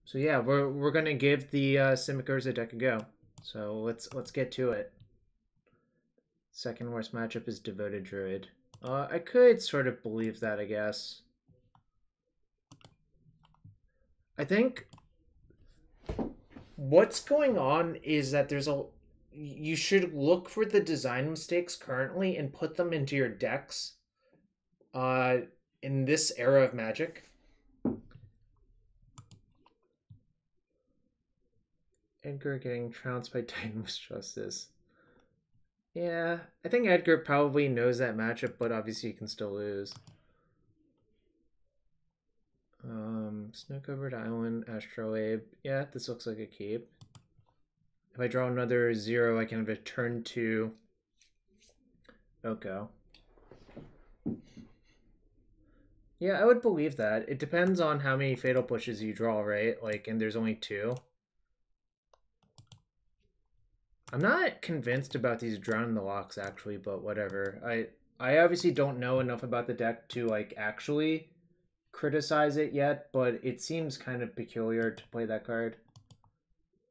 So yeah, we're gonna give the Simic Urza deck a go. So let's get to it. Second worst matchup is Devoted Druid. I could sort of believe that, I guess. I think what's going on is that you should look for the design mistakes currently and put them into your decks in this era of Magic. Edgar getting trounced by Titan's Justice. Yeah, I think Edgar probably knows that matchup, but obviously he can still lose. Snow-covered island, Astrolabe. Yeah, this looks like a keep. If I draw another 0, I can have a turn 2 Oko. Yeah, I would believe that. It depends on how many fatal pushes you draw, right? Like, and there's only 2. I'm not convinced about these Drown in the Lochs, actually, but whatever. I obviously don't know enough about the deck to, like, actually criticize it yet, but it seems kind of peculiar to play that card.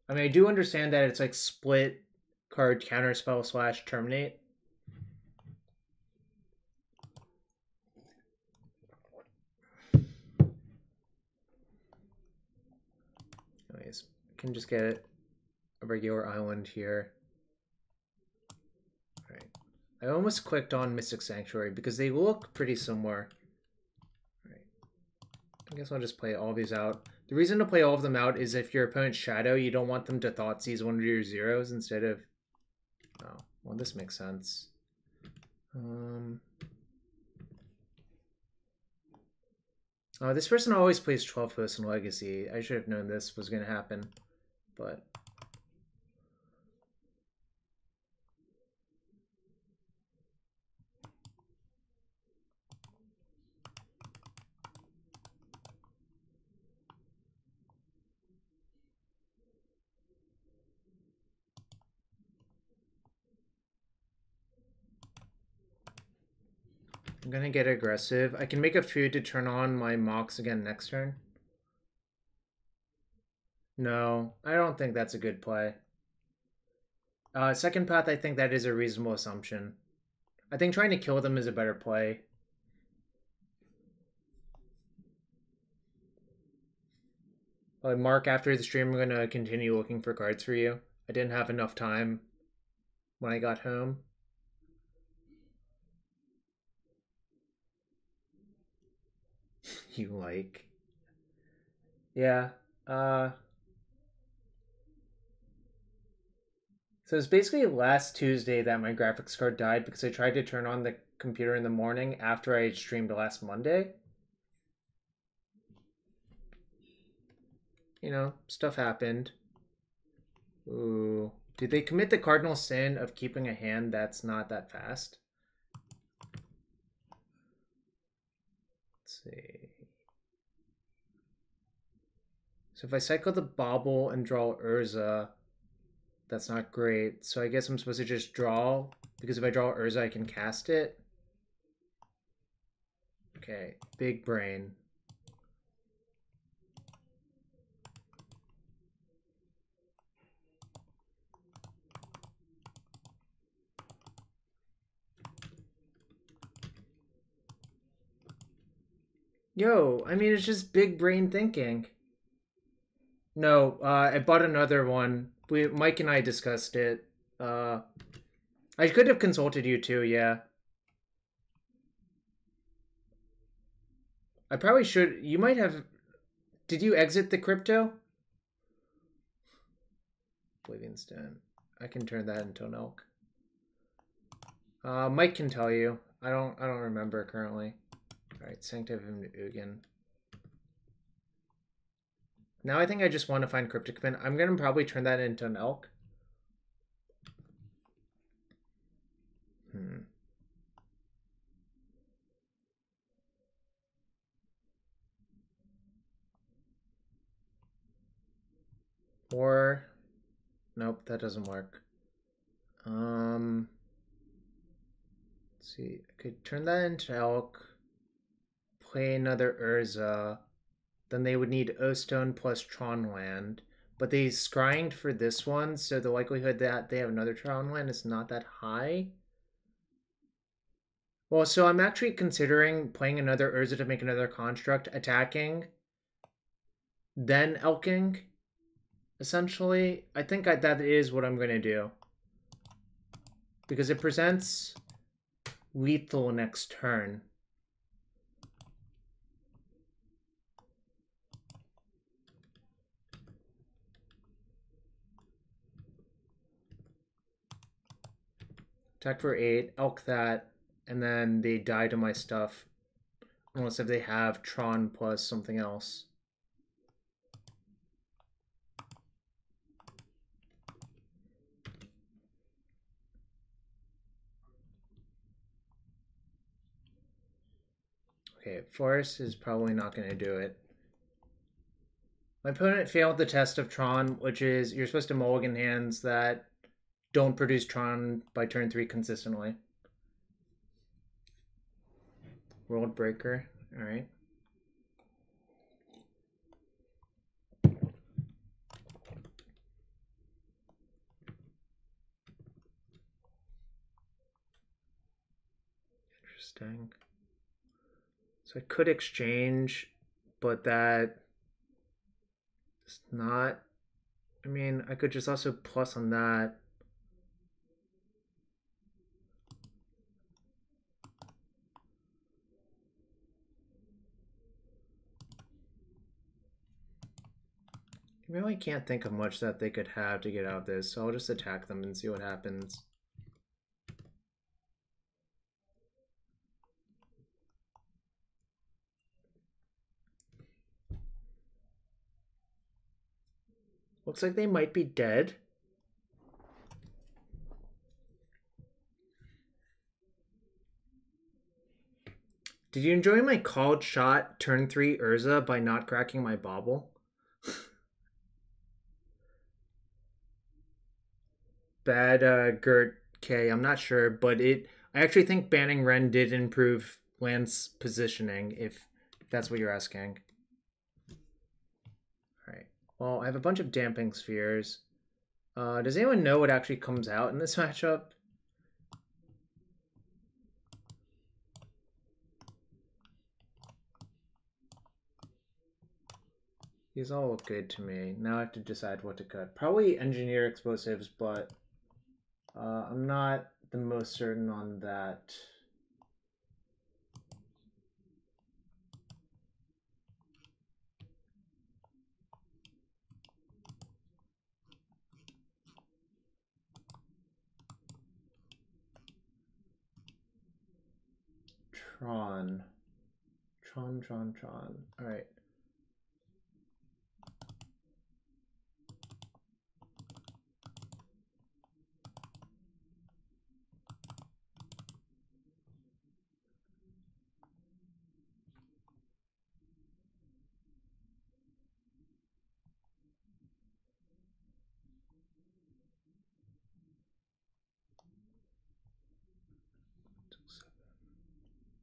I mean, I do understand that it's, like, split card counterspell / terminate. Anyways, I can just get a regular island here. Alright. I almost clicked on Mystic Sanctuary because they look pretty similar. Alright. I guess I'll just play all these out. The reason to play all of them out is if your opponent's Shadow, you don't want them to Thoughtseize one of your zeros instead of... Oh, well, this makes sense. Oh, this person always plays 12 Hosts in Legacy. I should have known this was going to happen, but... I'm gonna get aggressive. I can make a food to turn on my Mox again next turn. No, I don't think that's a good play. Second path, I think that is a reasonable assumption. I think trying to kill them is a better play. Mark, after the stream, I'm gonna continue looking for cards for you. I didn't have enough time when I got home. You like. Yeah. So it's basically last Tuesday that my graphics card died because I tried to turn on the computer in the morning after I streamed last Monday. You know, stuff happened. Ooh. Did they commit the cardinal sin of keeping a hand that's not that fast? Let's see. So if I cycle the Bauble and draw Urza, that's not great. So I guess I'm supposed to just draw, because if I draw Urza, I can cast it. Okay, big brain. Yo, I mean, it's just big brain thinking. No, I bought another one. Mike and I discussed it. I could have consulted you too, yeah. I probably should. You might have... Did you exit the crypto? Oblivion Stone. I can turn that into an elk. Mike can tell you. I don't remember currently. Alright, Sanctum Ugin. Now I think I just want to find Cryptic Command. I'm gonna probably turn that into an elk. Or nope, that doesn't work. Let's see. I could turn that into elk. Play another Urza. then they would need O-Stone plus Tron land. But they scryinged for this one, so the likelihood that they have another Tron land is not that high. Well, so I'm actually considering playing another Urza to make another construct, attacking, then elking, essentially. I think that is what I'm going to do. Because it presents lethal next turn. Attack for 8, elk that, and then they die to my stuff. Unless if they have Tron plus something else. Okay, Forest is probably not going to do it. My opponent failed the test of Tron, which is you're supposed to mulligan hands that don't produce Tron by turn 3 consistently. World Breaker, alright. Interesting. So I could exchange, but that is not... I mean, I could just also plus on that. I really can't think of much that they could have to get out of this, so I'll just attack them and see what happens. Looks like they might be dead. Did you enjoy my called shot turn 3 Urza by not cracking my Bauble? Bad Gert K, I'm not sure, but I actually think banning Ren did improve land's positioning, if that's what you're asking. Alright, well, I have a bunch of Damping Spheres. Does anyone know what actually comes out in this matchup? These all look good to me. Now I have to decide what to cut. Probably Engineer Explosives, but I'm not the most certain on that. Tron. All right.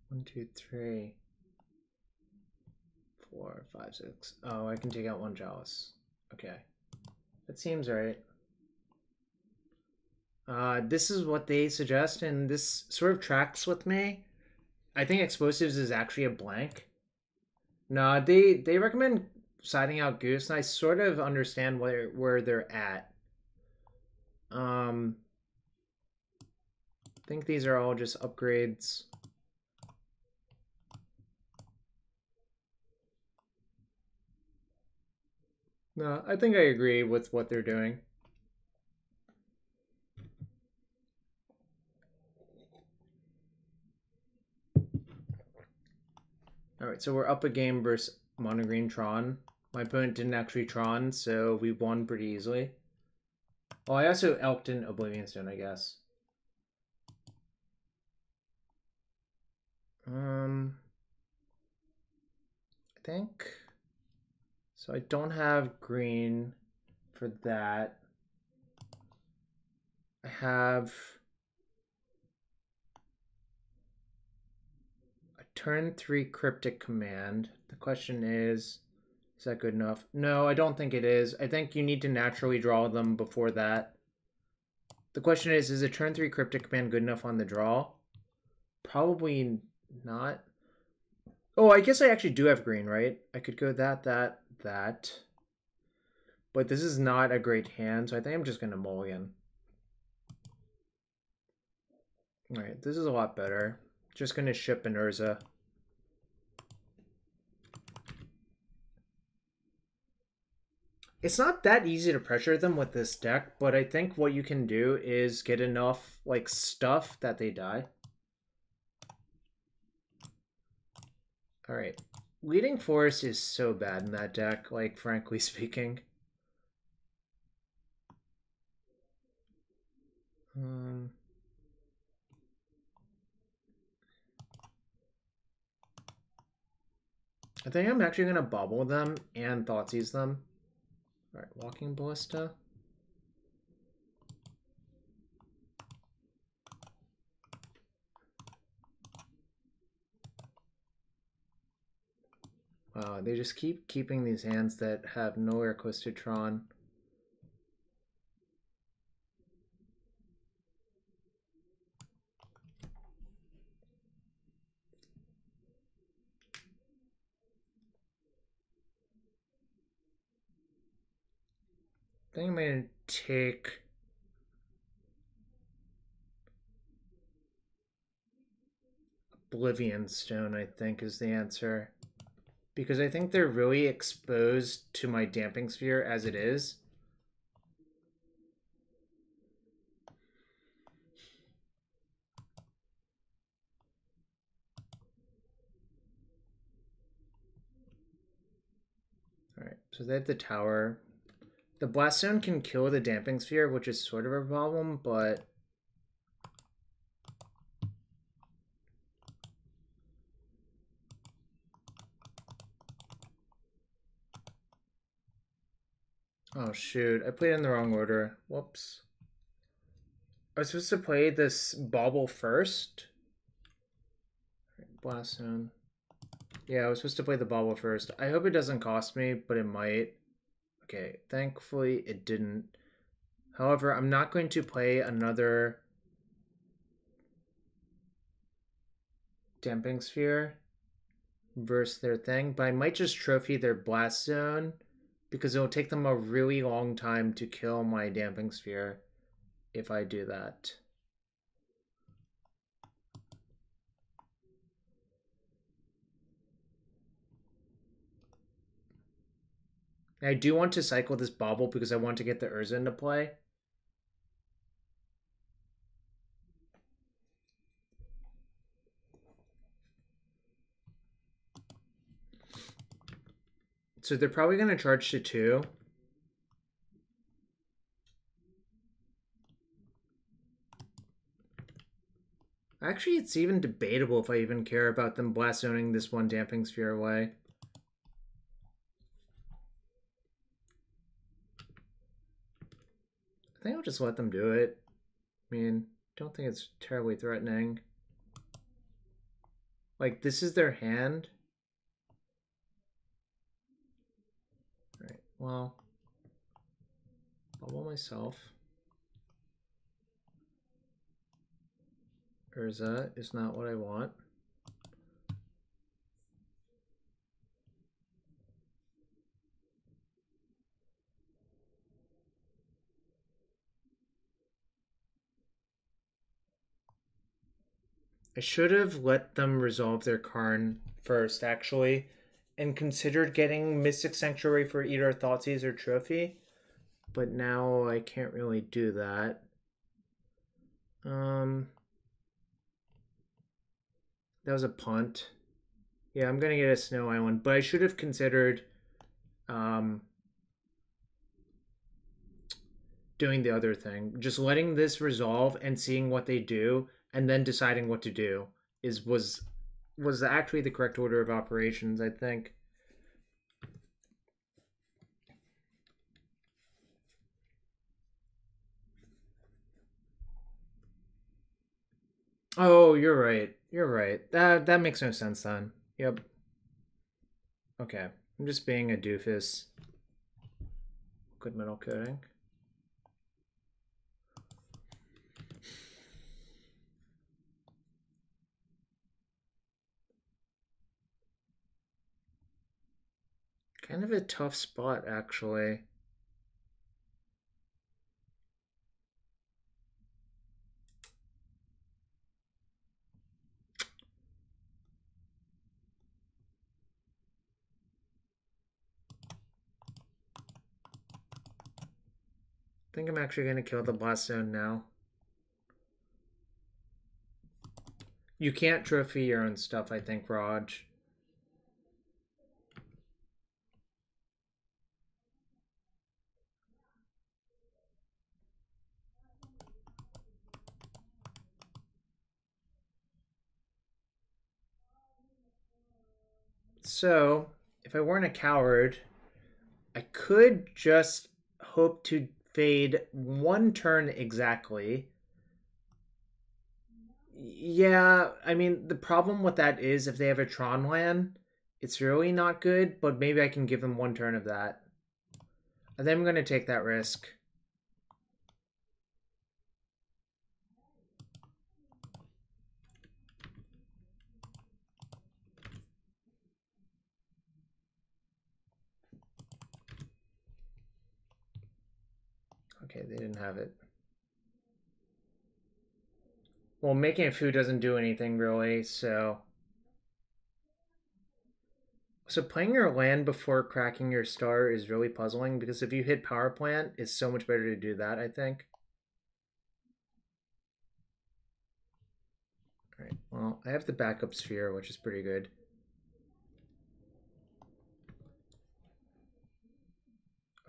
One, two, three, 4, 5, 6. Oh, I can take out one Chalice. Okay. That seems right. This is what they suggest, and this sort of tracks with me. I think Explosives is actually a blank. No, they recommend siding out Goose, and I sort of understand where they're at. I think these are all just upgrades. No, I think I agree with what they're doing. Alright, so we're up a game versus Mono Green Tron. My opponent didn't actually Tron, so we won pretty easily. Oh, I also elked in Oblivion Stone, I guess. I think... So I don't have green for that. I have a turn 3 Cryptic Command. The question is, Is that good enough? No, I don't think it is. I think you need to naturally draw them before that. The question is a turn 3 Cryptic Command good enough on the draw? Probably not. Oh, I guess I actually do have green, right? I could go that. But this is not a great hand, so I think I'm just going to mulligan. Alright, this is a lot better. Just going to ship an Urza. It's not that easy to pressure them with this deck, but I think what you can do is get enough like stuff that they die. Alright. Leading Forest is so bad in that deck, like, frankly speaking. I think I'm actually going to Bauble them and Thoughtseize them. Alright, Walking Ballista. Wow, they just keep keeping these hands that have nowhere close to Tron. I think I'm going to take... Oblivion Stone, I think, is the answer. Because I think they're really exposed to my Damping Sphere as it is. Alright, so they have the tower. The Blast Stone can kill the Damping Sphere, which is sort of a problem, but... Oh shoot, I played in the wrong order. Whoops. I was supposed to play this Bauble first. Blast Stone. Yeah, I was supposed to play the Bauble first. I hope it doesn't cost me, but it might. Okay, thankfully it didn't. However, I'm not going to play another Damping Sphere versus their thing, but I might just trophy their Blast Zone because it'll take them a really long time to kill my Damping Sphere if I do that. I do want to cycle this Bauble because I want to get the Urza into play. So they're probably going to charge to 2. Actually, it's even debatable if I even care about them blast zoning this one Damping Sphere away. I think I'll just let them do it. I mean, don't think it's terribly threatening. Like, this is their hand. Alright, well, Bubble myself. Urza is not what I want. I should have let them resolve their Karn first, actually, and considered getting Mystic Sanctuary for either Thoughtseize or Trophy, but now I can't really do that. That was a punt. Yeah, I'm gonna get a Snow Island, but I should have considered doing the other thing. Just letting this resolve and seeing what they do, and then deciding what to do was actually the correct order of operations, I think. Oh, you're right. You're right. That makes no sense then. Yep. Okay. I'm just being a doofus. Good metal coating. Kind of a tough spot, actually. I think I'm actually going to kill the Blast Zone now. You can't trophy your own stuff, I think, Raj. So, if I weren't a coward, I could just hope to fade one turn exactly. Yeah, I mean, the problem with that is if they have a Tron land, it's really not good, but maybe I can give them one turn of that. I think I'm going to take that risk. Okay, they didn't have it. Well, making a food doesn't do anything really, so... So playing your land before cracking your star is really puzzling, because if you hit power plant, it's so much better to do that, I think. Alright, well, I have the backup sphere, which is pretty good.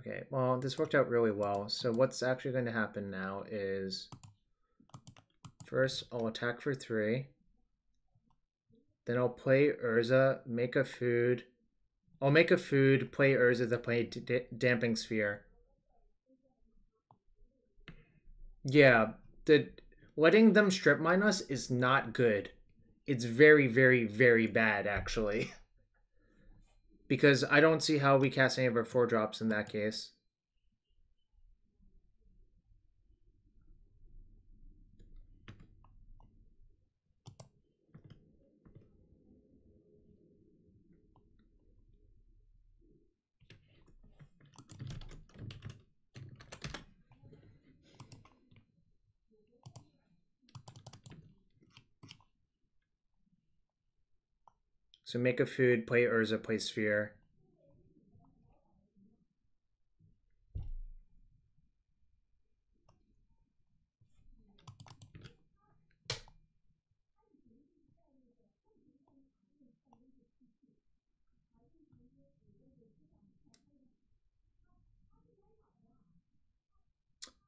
Okay, well, this worked out really well. So what's actually going to happen now is... First, I'll attack for 3. Then I'll play Urza, make a food. I'll make a food, play Urza, then play Damping Sphere. Yeah, letting them strip mine us is not good. It's very, very, very bad, actually. Because I don't see how we cast any of our 4-drops in that case. So make a food, play Urza, play Sphere.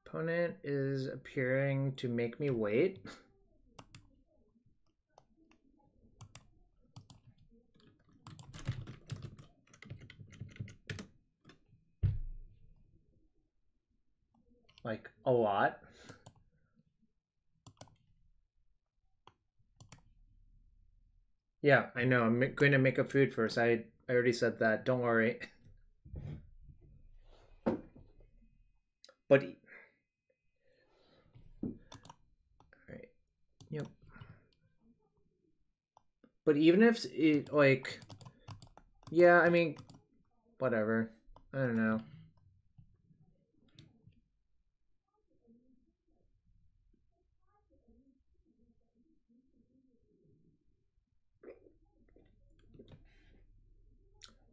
Opponent is appearing to make me wait. Like, a lot. Yeah, I know. I'm going to make a food first. I already said that. Don't worry. But... Alright. Yep. But even if it, like... Yeah, I mean... Whatever. I don't know.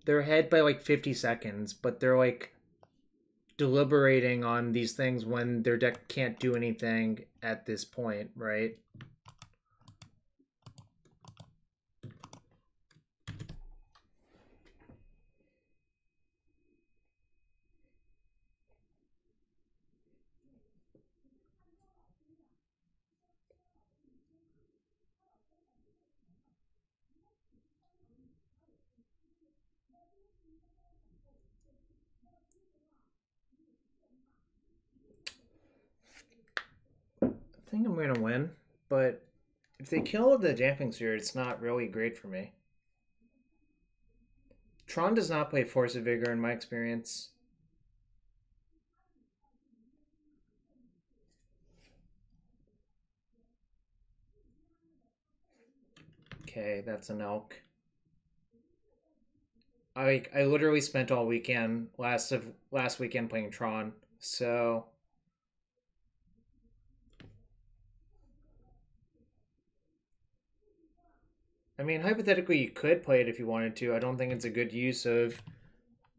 They're ahead by like 50 seconds, but they're like deliberating on these things when their deck can't do anything at this point, right? I think I'm going to win, but if they kill the Damping Sphere, it's not really great for me. Tron does not play Force of Vigor in my experience. Okay, that's an elk. I literally spent all weekend last weekend playing Tron, so I mean, hypothetically, you could play it if you wanted to. I don't think it's a good use of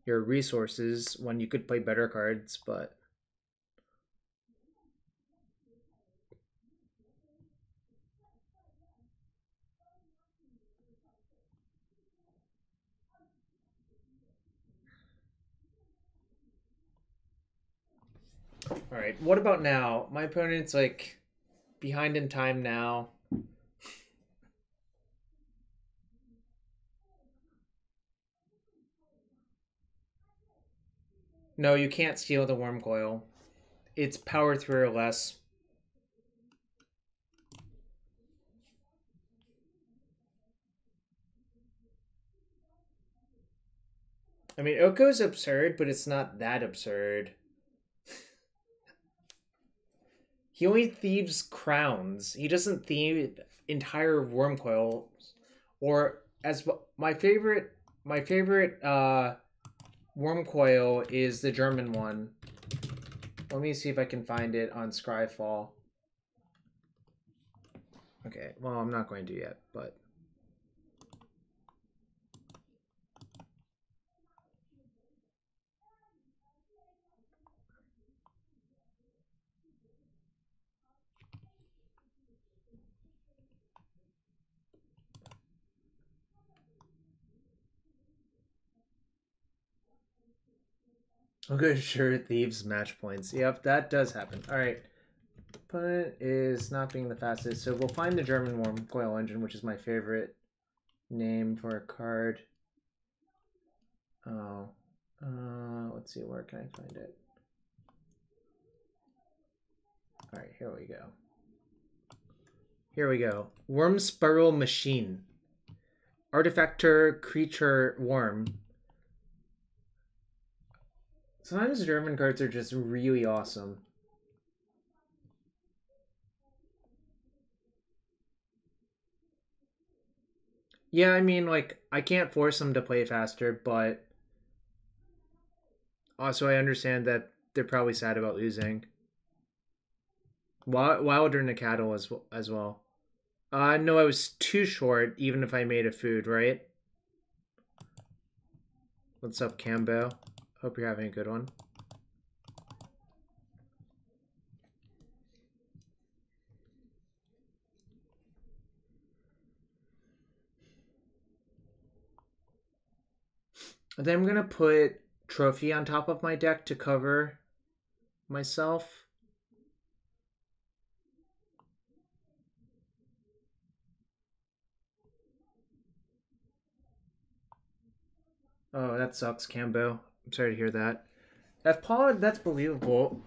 your resources when you could play better cards, but... Alright, what about now? My opponent's, like, behind in time now. No, you can't steal the Worm Coil. It's power 3 or less. I mean, Oko's absurd, but it's not that absurd. He only thieves crowns. He doesn't thieve entire Worm Coils. Or, as my favorite Worm Coil is the German one. Let me see if I can find it on Scryfall. Okay, well, I'm not going to yet, but... Okay, sure, thieves match points. Yep, that does happen. Alright. Opponent is not being the fastest, so we'll find the German Worm Coil Engine, which is my favorite name for a card. Oh. Let's see, where can I find it? Alright, here we go. Here we go. Worm Spiral Machine. Artifactor Creature Worm. Sometimes German cards are just really awesome. Yeah, I mean, like, I can't force them to play faster, but also I understand that they're probably sad about losing. Wilder Nicatl as well. No, I was too short, even if I made a food, right? What's up, Cambo? Hope you're having a good one. And then I'm going to put Trophy on top of my deck to cover myself. Oh, that sucks, Cambo. I'm sorry to hear that. That's believable.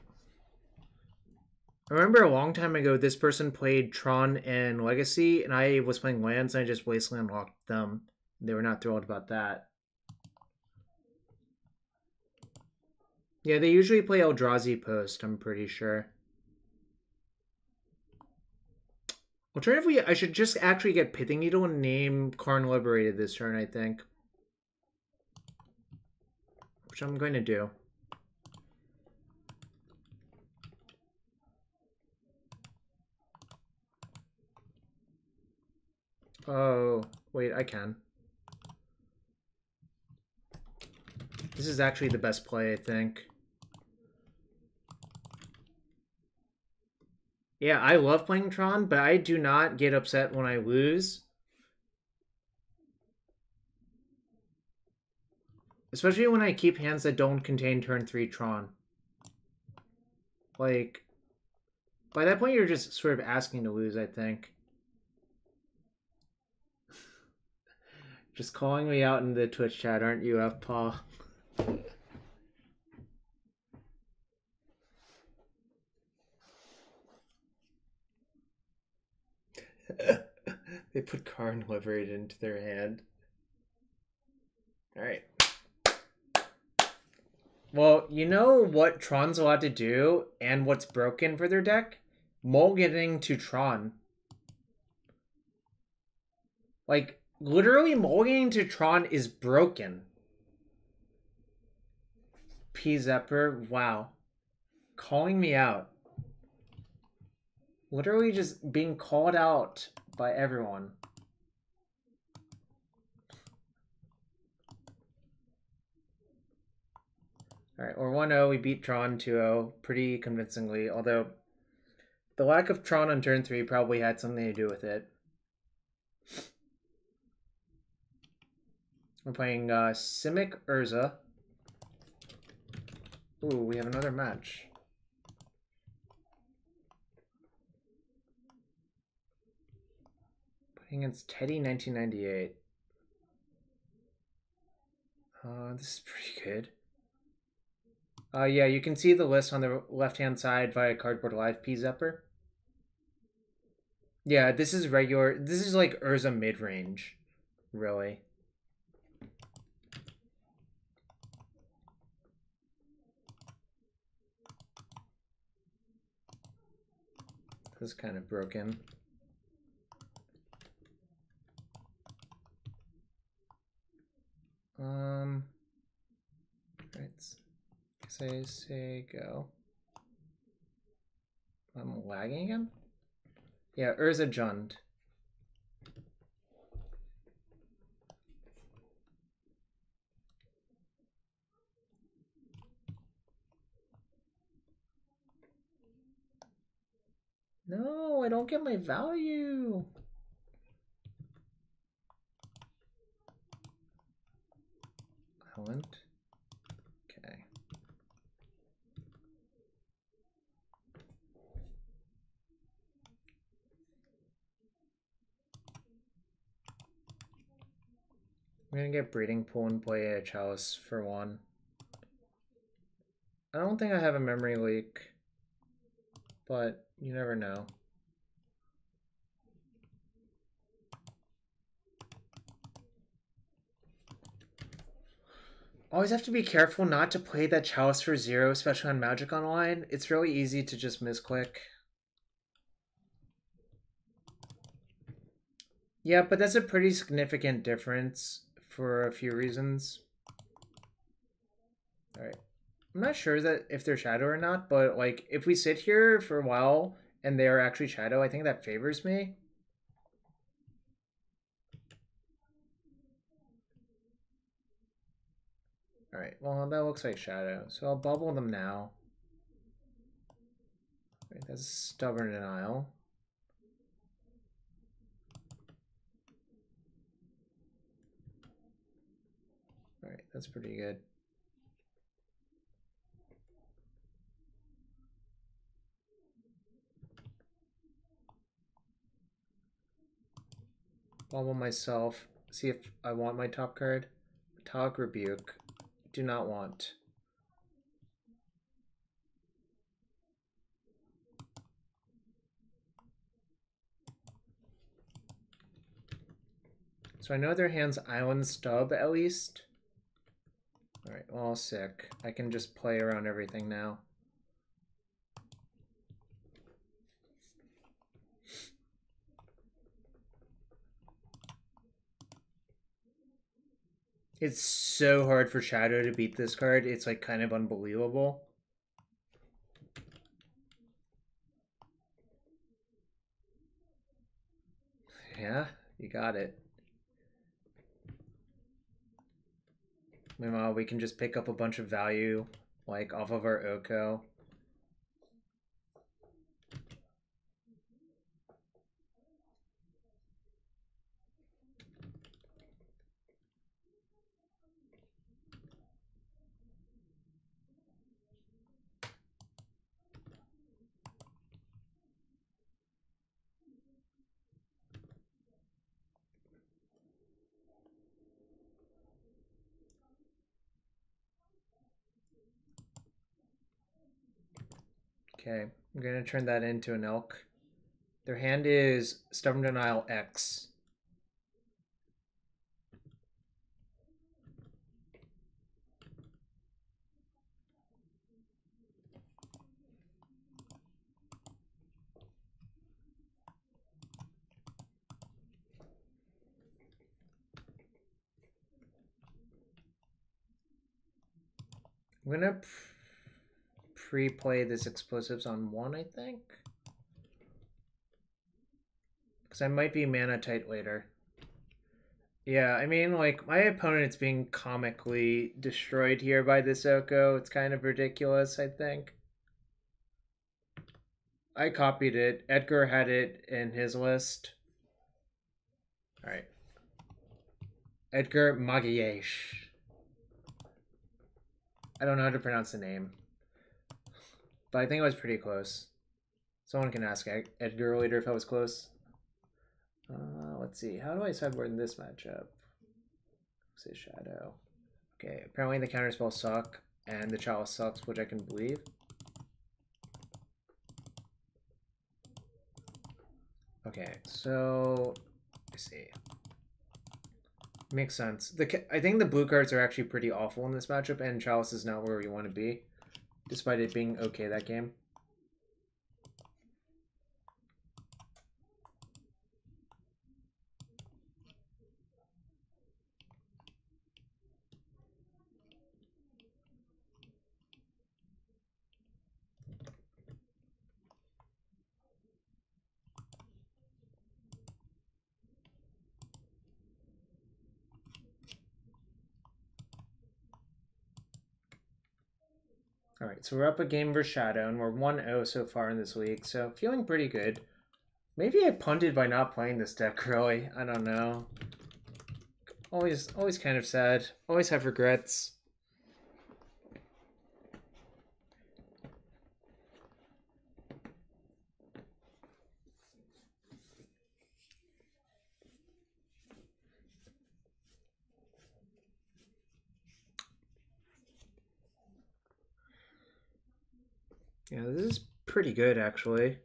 I remember a long time ago, this person played Tron and Legacy, and I was playing lands, and I just wasteland locked them. They were not thrilled about that. Yeah, they usually play Eldrazi Post, I'm pretty sure. Alternatively, I should just actually get Pithing Needle and name Karn Liberated this turn, I think. Which I'm going to do. Oh, wait, I can. This is actually the best play, I think. Yeah, I love playing Tron, but I do not get upset when I lose. Especially when I keep hands that don't contain turn 3 Tron. Like, by that point, you're just sort of asking to lose, I think. Just calling me out in the Twitch chat, aren't you, F-Paw? They put Karn Liberated into their hand. Alright. Well, you know what Tron's allowed to do and what's broken for their deck? Mulliganing to Tron. Like, literally mulliganing to Tron is broken. P-Zepper, wow. Calling me out. Literally just being called out by everyone. Alright, we're 1-0. We beat Tron 2-0 pretty convincingly, although the lack of Tron on turn 3 probably had something to do with it. We're playing Simic Urza. Ooh, we have another match. Playing against Teddy 1998. This is pretty good. Yeah, you can see the list on the left-hand side via Cardboard Live P-Zepper. Yeah, this is regular. This is like Urza mid-range, really. This is kind of broken. Right. Say go. I'm lagging again? Yeah, Urza Jund. No, I don't get my value. Island. Okay. I'm gonna get Breeding Pool and play a Chalice for 1. I don't think I have a memory leak, but you never know. Always have to be careful not to play that Chalice for 0, especially on Magic Online. It's really easy to just misclick. Yeah, but that's a pretty significant difference for a few reasons. Alright. I'm not sure that if they're Shadow or not, but like if we sit here for a while and they are actually Shadow, I think that favors me. Alright, well that looks like Shadow, so I'll bubble them now. Right, that's Stubborn Denial. Alright, that's pretty good. Bubble myself, see if I want my top card. Metallic Rebuke. Do not want. So I know their hand's Island Stub at least. Alright, well, sick. I can just play around everything now. It's so hard for Shadow to beat this card. It's like kind of unbelievable. Yeah, you got it. Meanwhile, we can just pick up a bunch of value, like, off of our Oko. Okay, I'm gonna turn that into an elk. Their hand is Stubborn Denial X. I'm gonna pre-play this explosives on 1, I think. Because I might be mana tight later. Yeah, I mean, like, my opponent's being comically destroyed here by this Oko. It's kind of ridiculous, I think. I copied it. Edgar had it in his list. Alright. EdgarMTG. I don't know how to pronounce the name. But I think it was pretty close. Someone can ask Edgar later if I was close. Let's see. How do I sideboard in this matchup? Say Shadow. Okay, apparently the counterspells suck, and the Chalice sucks, which I can believe. Okay, so let's see. Makes sense. I think the blue cards are actually pretty awful in this matchup, and Chalice is not where we want to be, despite it being okay that game. Alright, so we're up a game versus Shadow, and we're 1-0 so far in this league, so feeling pretty good. Maybe I punted by not playing this deck, really. I don't know. Always kind of sad. Always have regrets. Yeah, this is pretty good, actually.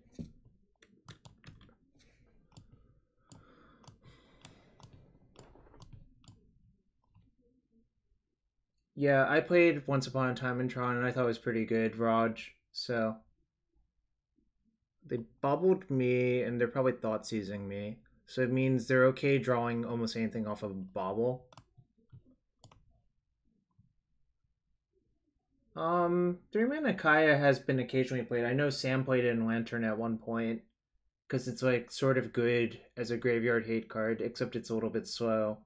Yeah, I played Once Upon a Time in Tron, and I thought it was pretty good, Raj. So they bubbled me, and they're probably Thoughtseizing me. So it means they're okay drawing almost anything off of a Bauble. 3-mana Kaya has been occasionally played. I know Sam played it in Lantern at one point, because it's like sort of good as a graveyard hate card, except it's a little bit slow.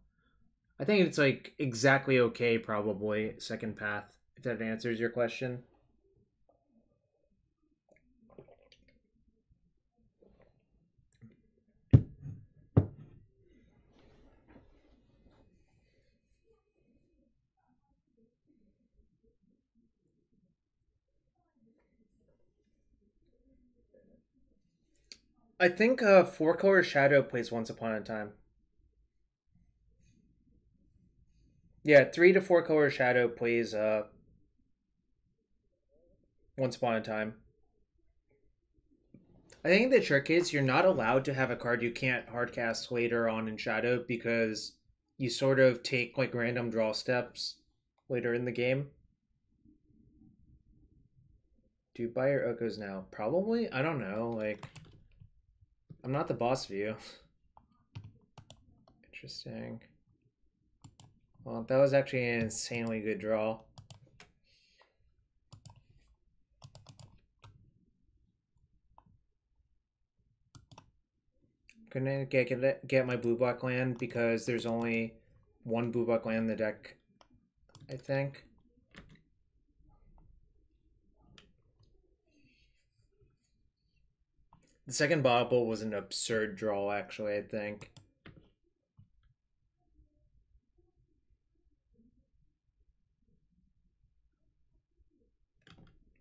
I think it's like exactly okay, probably, second path, if that answers your question. I think 4-color Shadow plays Once Upon a Time. Yeah, 3 to 4-color Shadow plays Once Upon a Time. I think the trick is you're not allowed to have a card you can't hardcast later on in Shadow because you sort of take like random draw steps later in the game. Do you buy your Okos now? Probably? I don't know. Like, I'm not the boss of you. Interesting. Well, that was actually an insanely good draw. Gonna get my blue-black land because there's only one blue-black land in the deck, I think. The second Bauble was an absurd draw, actually, I think.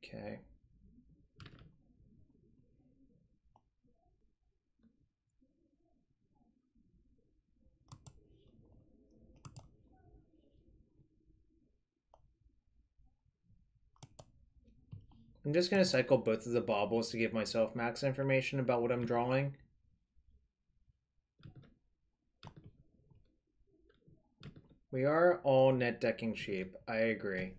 Okay. I'm just going to cycle both of the Baubles to give myself max information about what I'm drawing. We are all net decking cheap. I agree.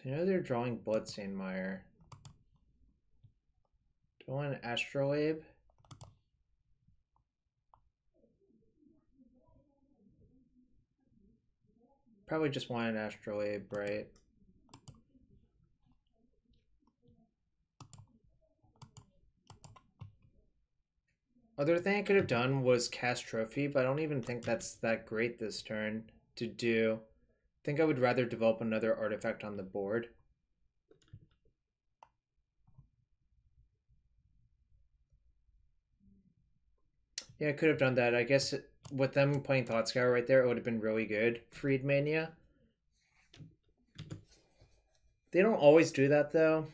So I know they're drawing Bloodstained Mire. Do I want an Astrolabe? Probably just want an Astrolabe, right? Other thing I could have done was cast Trophy, but I don't even think that's that great this turn to do. I think I would rather develop another artifact on the board. Yeah, I could have done that. I guess with them playing Thoughtscour right there, it would have been really good. Freed Mania. They don't always do that, though.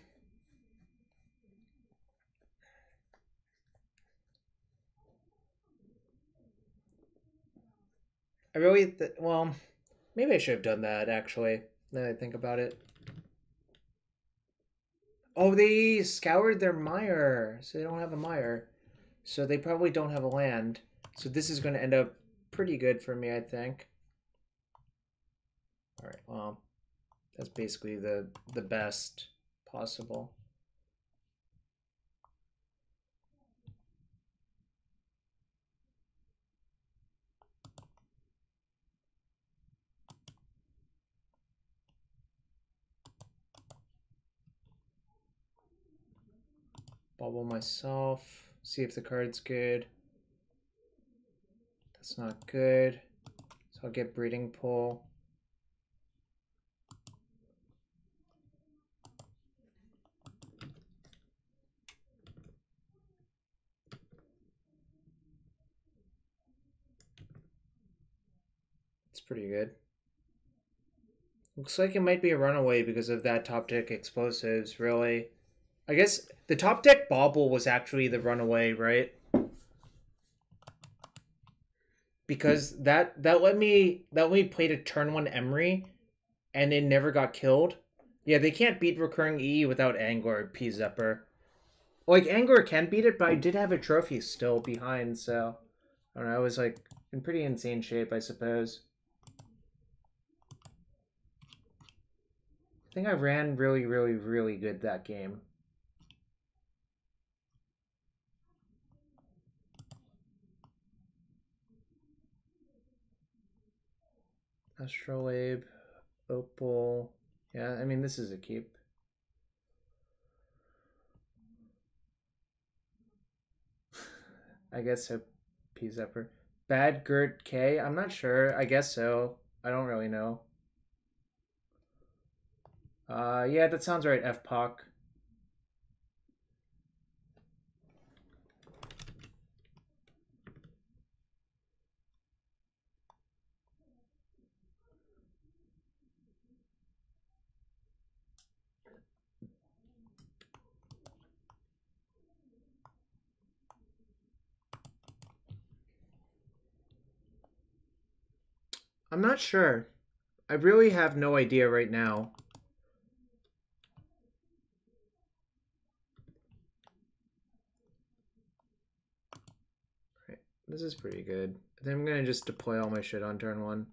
I really... well, maybe I should have done that, actually, now that I think about it. Oh, they scoured their mire, so they don't have a mire. So they probably don't have a land. So this is going to end up pretty good for me, I think. All right, well, that's basically the best possible. Bauble myself. See if the card's good. That's not good. So I'll get Breeding Pool. It's pretty good. Looks like it might be a runaway because of that top deck explosives, really. I guess the top deck Bauble was actually the runaway, right? Because that let me play to turn 1 Emry and it never got killed. Yeah, they can't beat recurring E without Angler P-Zepper. Like, Angler can beat it, but I did have a trophy still behind, so I don't know, I was like in pretty insane shape, I suppose. I think I ran really, really, really good that game. Astrolabe, Opal. Yeah, I mean, this is a keep. I guess so. P-Zepper. Bad Gert K? I'm not sure. I guess so. I don't really know. Yeah, that sounds right, F-Poc. I'm not sure. I really have no idea right now. Right, this is pretty good. I think I'm gonna just deploy all my shit on turn 1.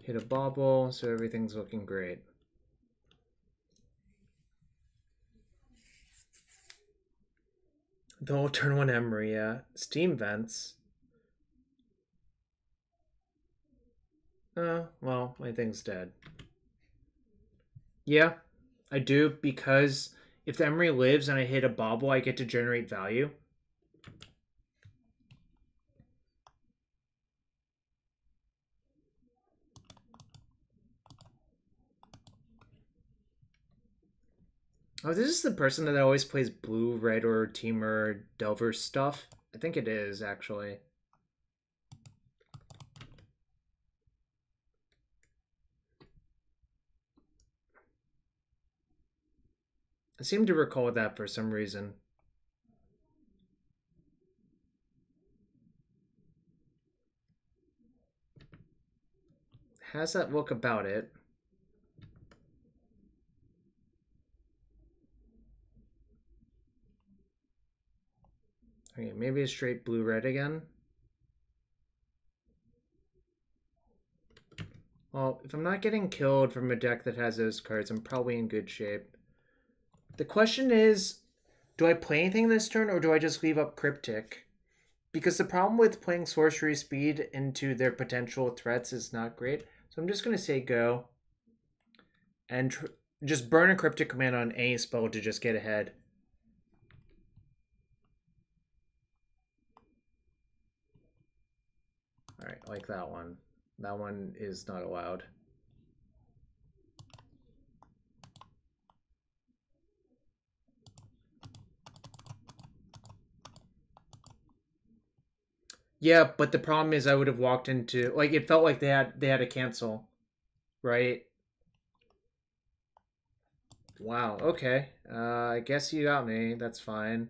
Hit a Bauble, so everything's looking great. The whole turn 1 Emry, yeah. Steam Vents. Oh, well, my thing's dead. Yeah, I do, because if the Emry lives and I hit a Bauble, I get to generate value. Oh, this is the person that always plays blue, red, or Teamer Delver stuff? I think it is, actually. I seem to recall that for some reason. How's that look about it? Okay, maybe a straight blue-red again. Well, if I'm not getting killed from a deck that has those cards, I'm probably in good shape. The question is, do I play anything this turn or do I just leave up Cryptic? Because the problem with playing Sorcery Speed into their potential threats is not great. So I'm just going to say go. And just burn a Cryptic Command on any spell to just get ahead. Alright, like that one. That one is not allowed. Yeah, but the problem is I would have walked into, like, it felt like they had to cancel, right? Wow, okay. I guess you got me. That's fine.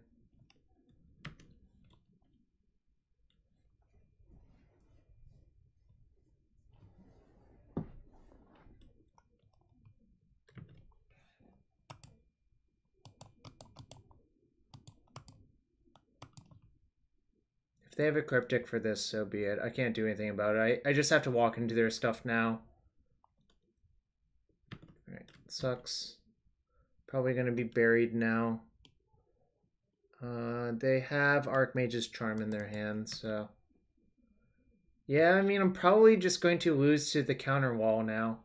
If they have a Cryptic for this, so be it. I can't do anything about it. I just have to walk into their stuff now. Alright, sucks. Probably going to be buried now. They have Archmage's Charm in their hand, so... Yeah, I mean, I'm probably just going to lose to the counter wall now.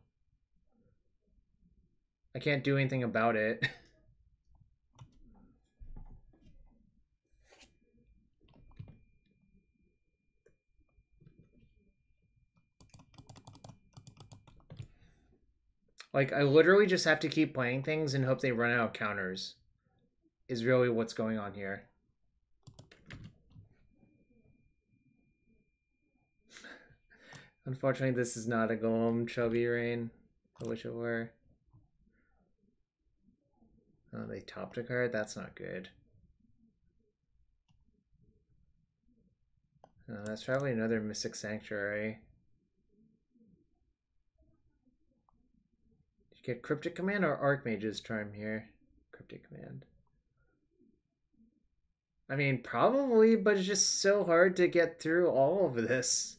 I can't do anything about it. Like, I literally just have to keep playing things and hope they run out of counters. Is really what's going on here. Unfortunately, this is not a Golem Chubby Rain. I wish it were. Oh, they topped a card? That's not good. That's probably another Mystic Sanctuary. Did you get Cryptic Command or Archmage's Charm here? Cryptic Command. I mean, probably, but it's just so hard to get through all of this.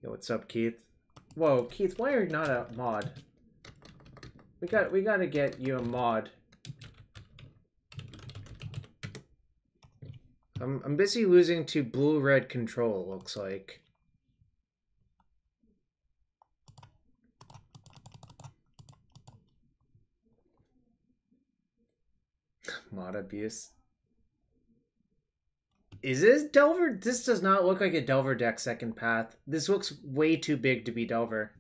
Yo, what's up, Keith? Whoa, Keith, why are you not a mod? We gotta get you a mod. I'm busy losing to blue-red control, it looks like. Mod abuse. Is this Delver? This does not look like a Delver deck second path. This looks way too big to be Delver.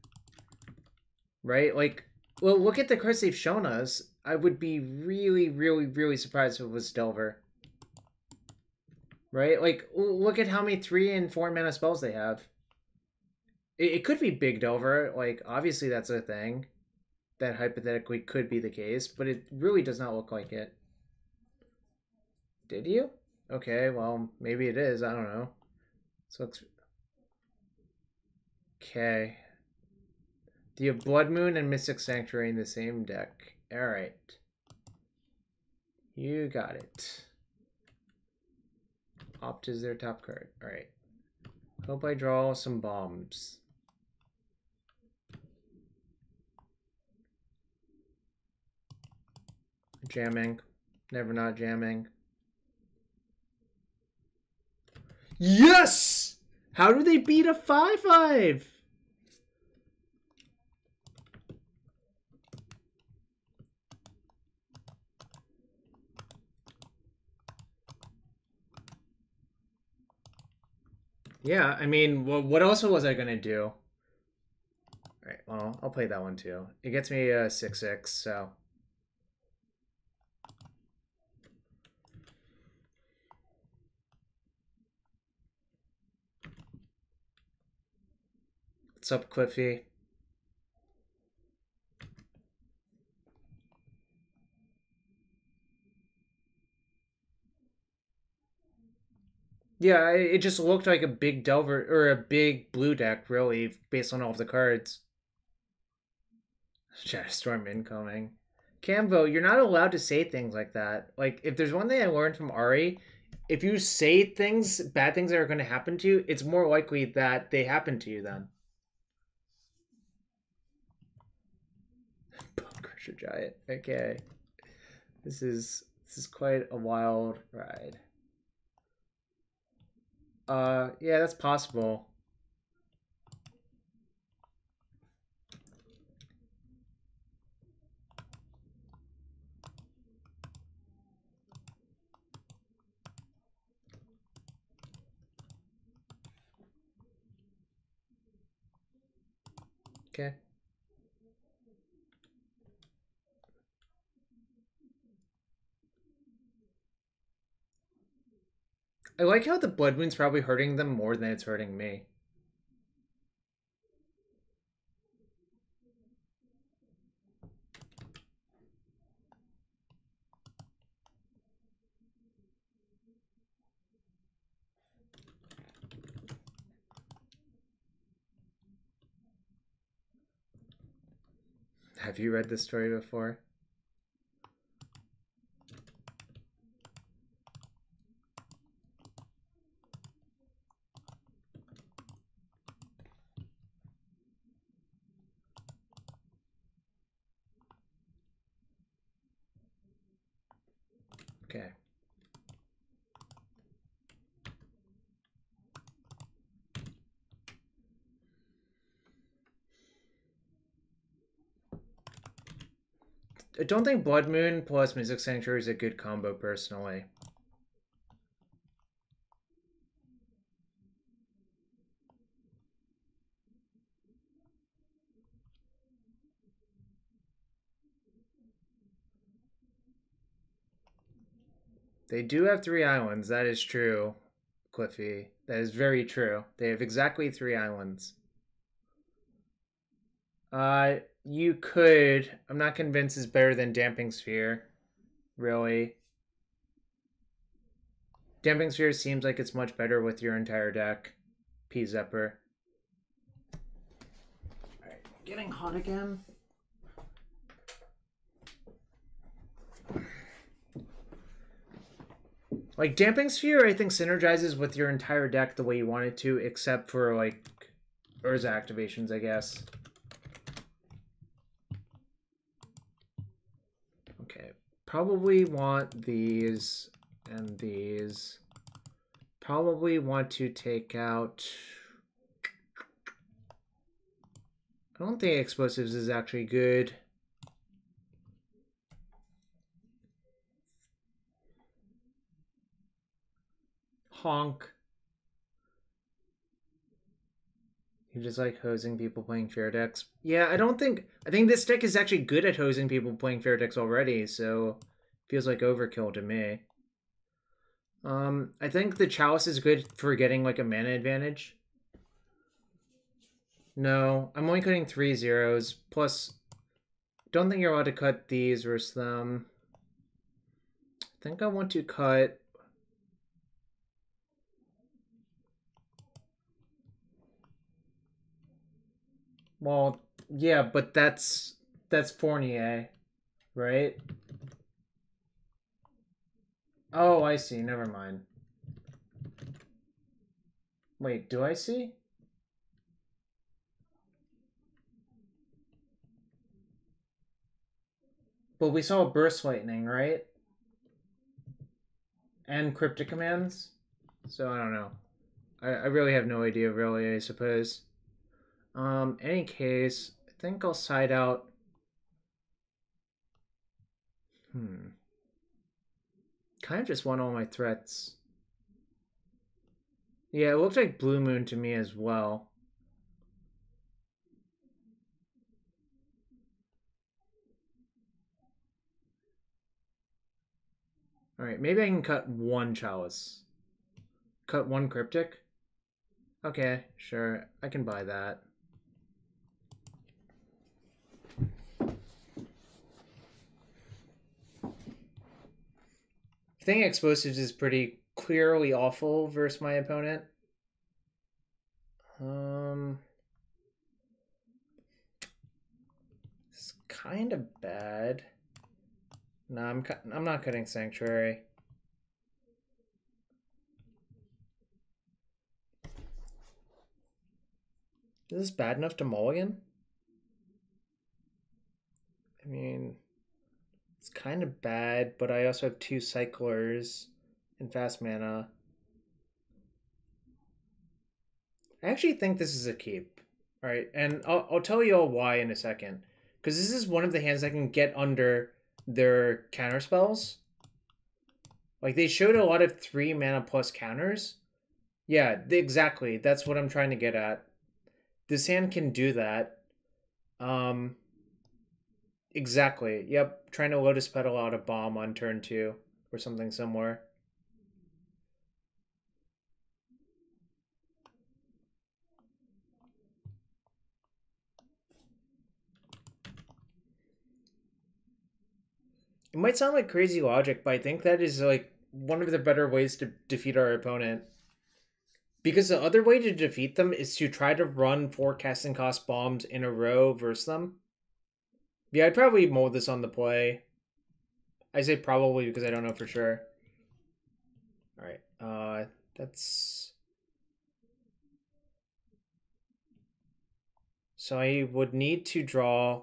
Right? Like, well, look at the cards they've shown us. I would be really, really, really surprised if it was Delver. Right? Like, look at how many 3 and 4 mana spells they have. It could be Big Delver. Like, obviously that's a thing. That hypothetically could be the case, but it really does not look like it. Did you? Okay, well, maybe it is. I don't know. So it's... Okay. Do you have Blood Moon and Mystic Sanctuary in the same deck? Alright. You got it. Opt is their top card. Alright. Hope I draw some bombs. Jamming. Never not jamming. Yes! How do they beat a 5/5? Yeah, I mean, what else was I gonna do? Alright, well, I'll play that one too. It gets me a 6/6, so... What's up, Cliffy? Yeah, it just looked like a big Delver, or a big blue deck, really, based on all of the cards. Shadowstorm incoming. Camvo, you're not allowed to say things like that. Like, if there's one thing I learned from Ari, if you say things, bad things that are going to happen to you, it's more likely that they happen to you then. Bone Crusher Giant. Okay. This is quite a wild ride. Yeah, that's possible. Okay. I like how the Blood Moon's probably hurting them more than it's hurting me. Have you read this story before? Okay. I don't think Blood Moon plus Mystic Sanctuary is a good combo, personally. They do have 3 islands, that is true, Cliffy. That is very true. They have exactly 3 islands. You could. I'm not convinced it's better than Damping Sphere. Really. Damping Sphere seems like it's much better with your entire deck. P-Zepper. Alright, getting hot again. Like, Damping Sphere, I think, synergizes with your entire deck the way you want it to, except for, like, Urza activations, I guess. Okay, probably want these and these. Probably want to take out... I don't think Explosives is actually good. Honk. You just like hosing people playing fair decks. Yeah, I think this deck is actually good at hosing people playing fair decks already, so feels like overkill to me. I think the Chalice is good for getting like a mana advantage. No, I'm only cutting 3 zeros. Plus, don't think you're allowed to cut these versus them. I think I want to cut... Well, yeah, but that's Fournier, right? Oh, I see. Never mind. Wait, do I see? But we saw Burst Lightning, right? And Cryptic Commands? So I don't know. I really have no idea, really, I suppose. Any case, I think I'll side out... Kind of just want all my threats. Yeah, it looks like Blue Moon to me as well. Alright, maybe I can cut 1 Chalice. Cut 1 Cryptic? Okay, sure. I can buy that. I think Explosives is pretty clearly awful versus my opponent. It's kind of bad. No, I'm not cutting Sanctuary. Is this bad enough to mulligan? I mean, it's kind of bad, but I also have 2 cyclers and fast mana. I actually think this is a keep. Alright, and I'll tell you all why in a second. Because this is one of the hands that can get under their counter spells. Like, they showed a lot of 3 mana plus counters. Yeah, exactly. That's what I'm trying to get at. This hand can do that. Exactly. Yep, trying to Lotus Petal out a bomb on turn 2 or something similar. It might sound like crazy logic, but I think that is like one of the better ways to defeat our opponent. Because the other way to defeat them is to try to run 4 casting cost bombs in a row versus them. Yeah, I'd probably mold this on the play. I say probably because I don't know for sure. Alright, that's... So I would need to draw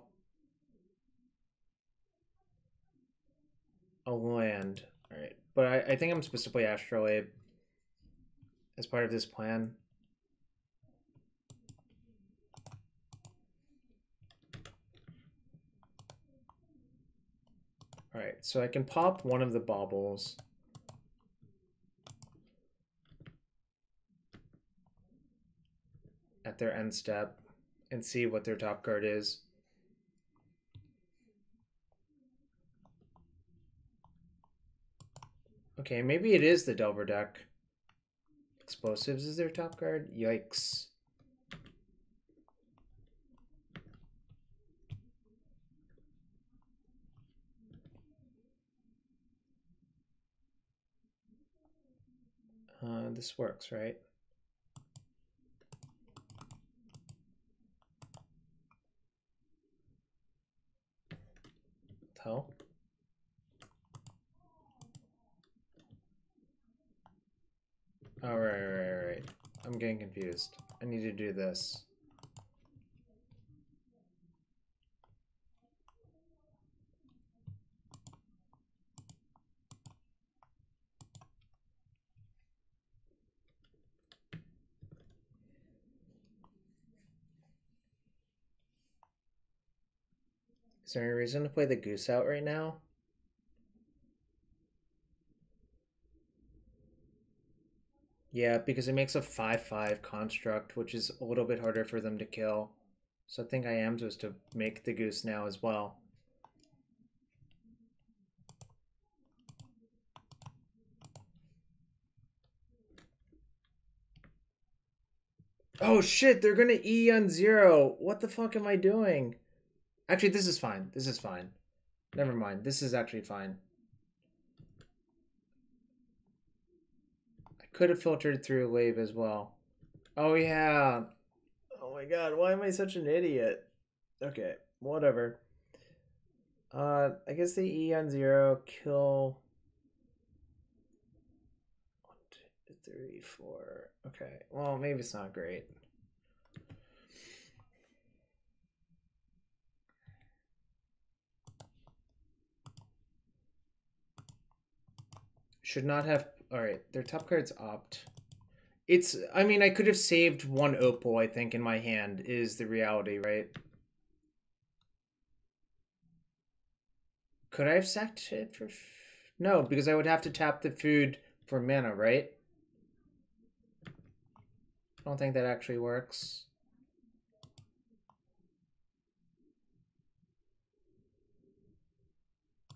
a land. Alright, but I think I'm supposed to play Astrolabe as part of this plan. Alright, so I can pop one of the baubles. At their end step and see what their top card is. Okay, maybe it is the Delver deck. Explosives is their top card? Yikes. This works, right? Hell? Oh, right. I'm getting confused. I need to do this. Is there any reason to play the goose out right now? Yeah, because it makes a 5/5 construct, which is a little bit harder for them to kill. So I think I am supposed to make the goose now as well. Oh shit, they're gonna E on 0. What the fuck am I doing? Actually, this is fine. This is fine. Never mind. This is actually fine. I could have filtered through Lave as well. Oh yeah. Oh my god, why am I such an idiot? Okay, whatever. I guess they E on 0, kill 1, 2, 3, 4. Okay, well maybe it's not great. Should not have. Alright, their top card's opt. It's, I mean, I could have saved 1 opal, I think, in my hand, is the reality, right? Could I have sacked it for... No, because I would have to tap the food for mana, right? I don't think that actually works.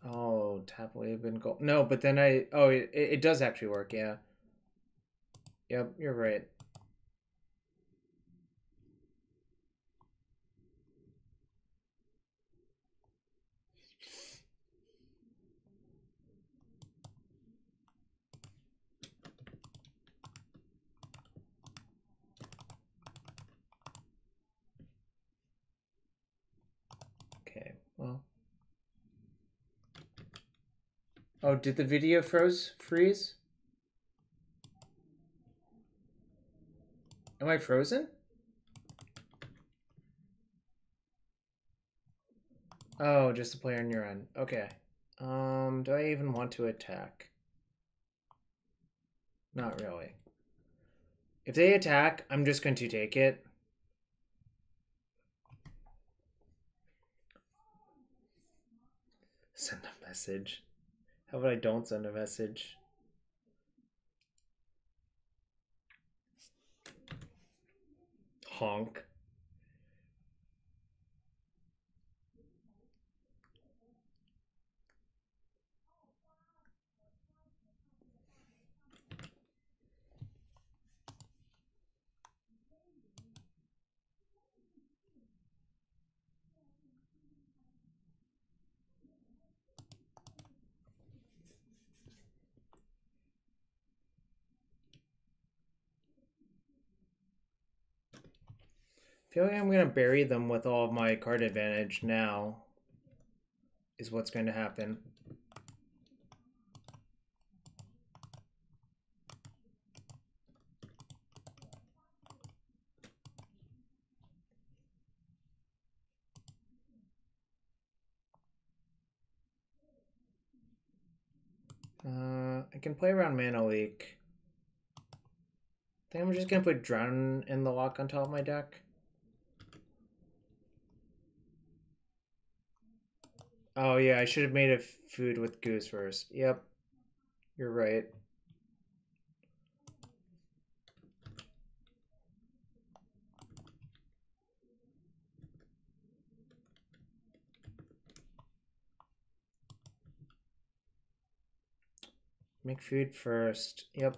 Oh, tap wave and gold. No, but then oh, it does actually work, yeah. Yep, you're right. Okay, well. Oh, did the video freeze? Am I frozen? Oh, just a player on your end. Okay. Do I even want to attack? Not really. If they attack, I'm just going to take it. Send a message. How about I don't send a message? Honk. I feel like I'm going to bury them with all of my card advantage now, is what's going to happen. I can play around Mana Leak. I think I'm just going to put Drown in the Loch on top of my deck. Oh yeah, I should have made a food with Goose first. Yep, you're right. Make food first. Yep.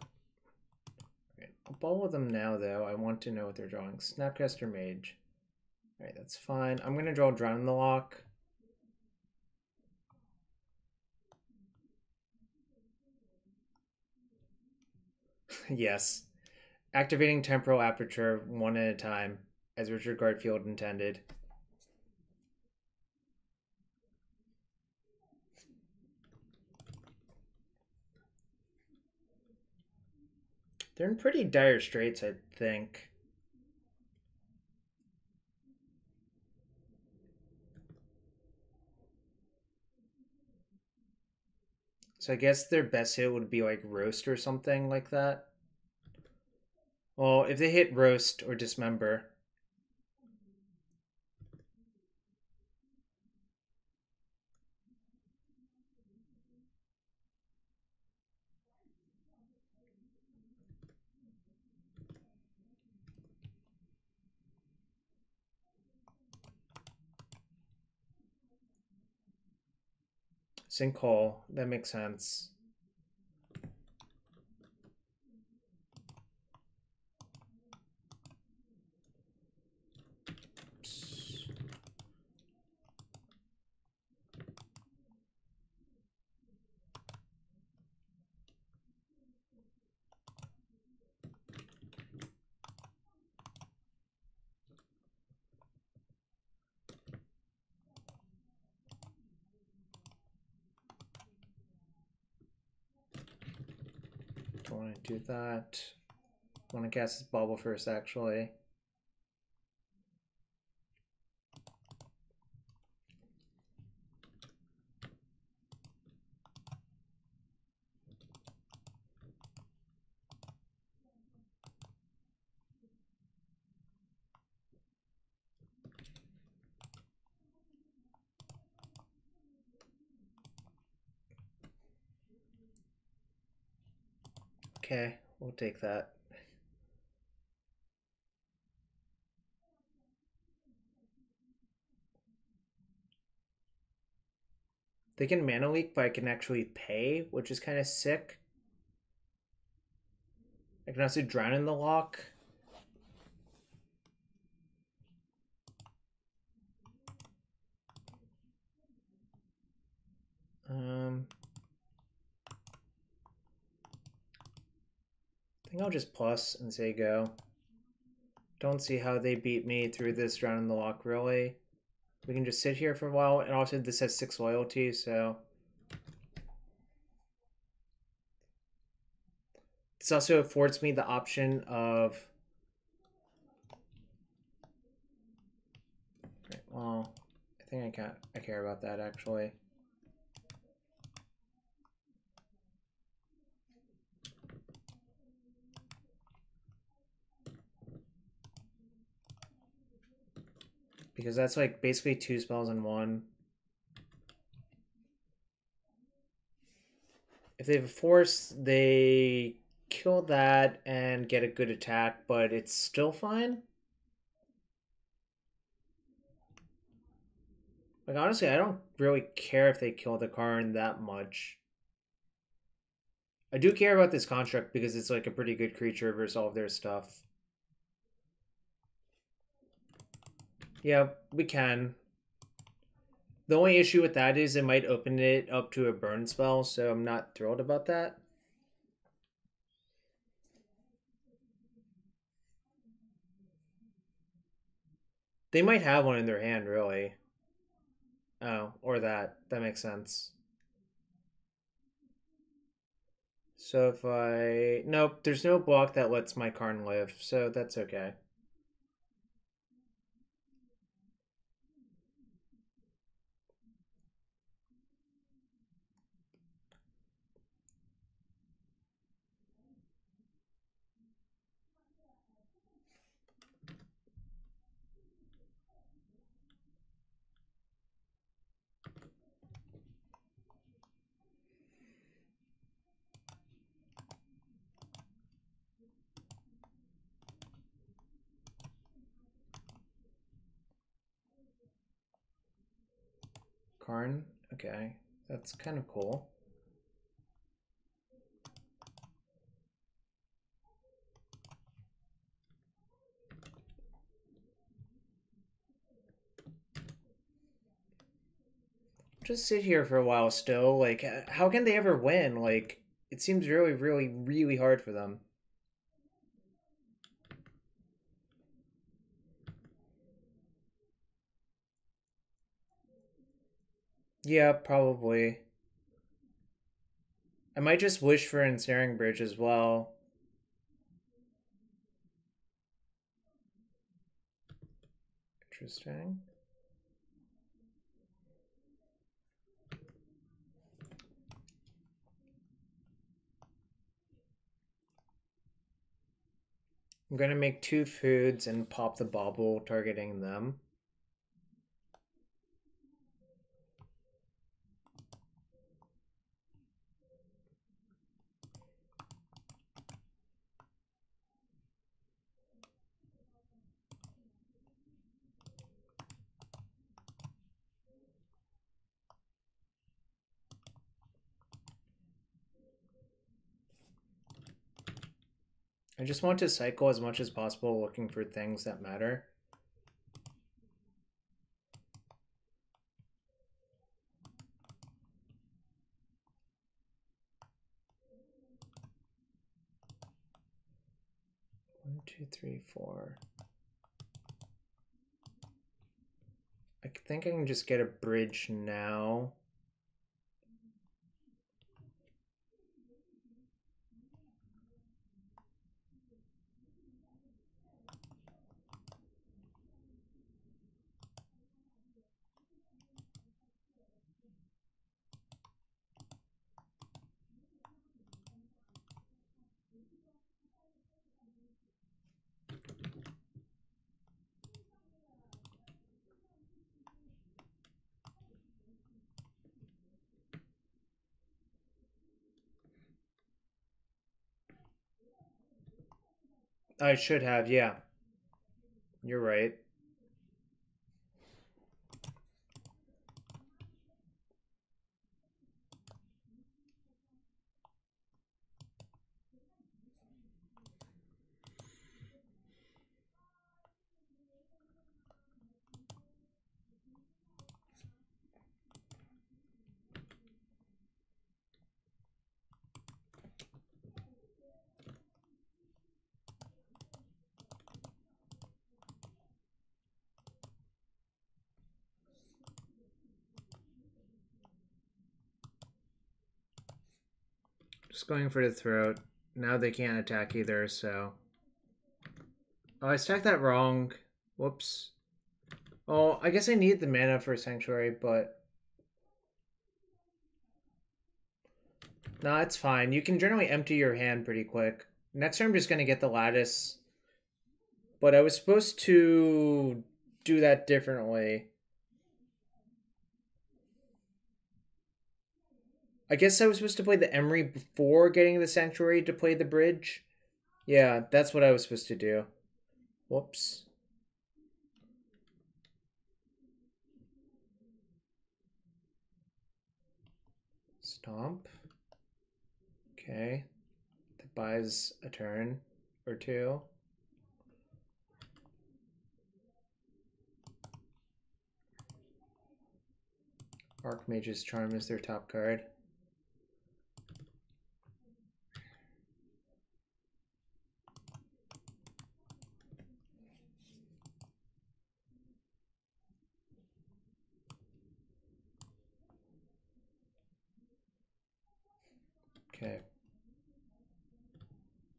Right. I'll ball with them now, though. I want to know what they're drawing. Snapcaster Mage. Alright, that's fine. I'm going to draw Drown in the Loch. Yes. Activating Temporal Aperture one at a time, as Richard Garfield intended. They're in pretty dire straits, I think. So I guess their best hit would be like Roast or something like that. Well, if they hit Roast or Dismember. Sinkhole, that makes sense. Don't want to do that. I want to cast this Bauble first, actually. Okay, we'll take that. They can Mana Leak, but I can actually pay, which is kind of sick. I can also Drown in the Loch. I think I'll just plus and say go. Don't see how they beat me through this Drown in the Loch, really. We can just sit here for a while, and also this has 6 loyalty, so... This also affords me the option of... Right, well, I think I care about that actually. Because that's like basically 2 spells in 1. If they have a force, they kill that and get a good attack, but it's still fine. Like, honestly, I don't really care if they kill the Karn that much. I do care about this construct because it's like a pretty good creature versus all of their stuff. Yeah, we can. The only issue with that is it might open it up to a burn spell, so I'm not thrilled about that. They might have one in their hand, really. Oh, or that. That makes sense. So if I... Nope, there's no block that lets my Karn live, so that's okay. Karn? Okay, that's kind of cool. Just sit here for a while still. Like, how can they ever win? Like, it seems really, really, really hard for them. Yeah, probably. I might just wish for Ensnaring Bridge as well. Interesting. I'm gonna make 2 foods and pop the Bauble, targeting them. I just want to cycle as much as possible looking for things that matter. One, two, three, four. I think I can just get a bridge now. I should have, yeah. You're right. Just going for the throat. Now they can't attack either, so... Oh, I stacked that wrong. Whoops. Oh, I guess I need the mana for Sanctuary, but... No, it's fine. You can generally empty your hand pretty quick. Next turn I'm just going to get the Lattice. But I was supposed to do that differently. I guess I was supposed to play the Emry before getting the Sanctuary to play the bridge. Yeah, that's what I was supposed to do. Whoops. Stomp. Okay. That buys a turn or two. Archmage's Charm is their top card. Okay.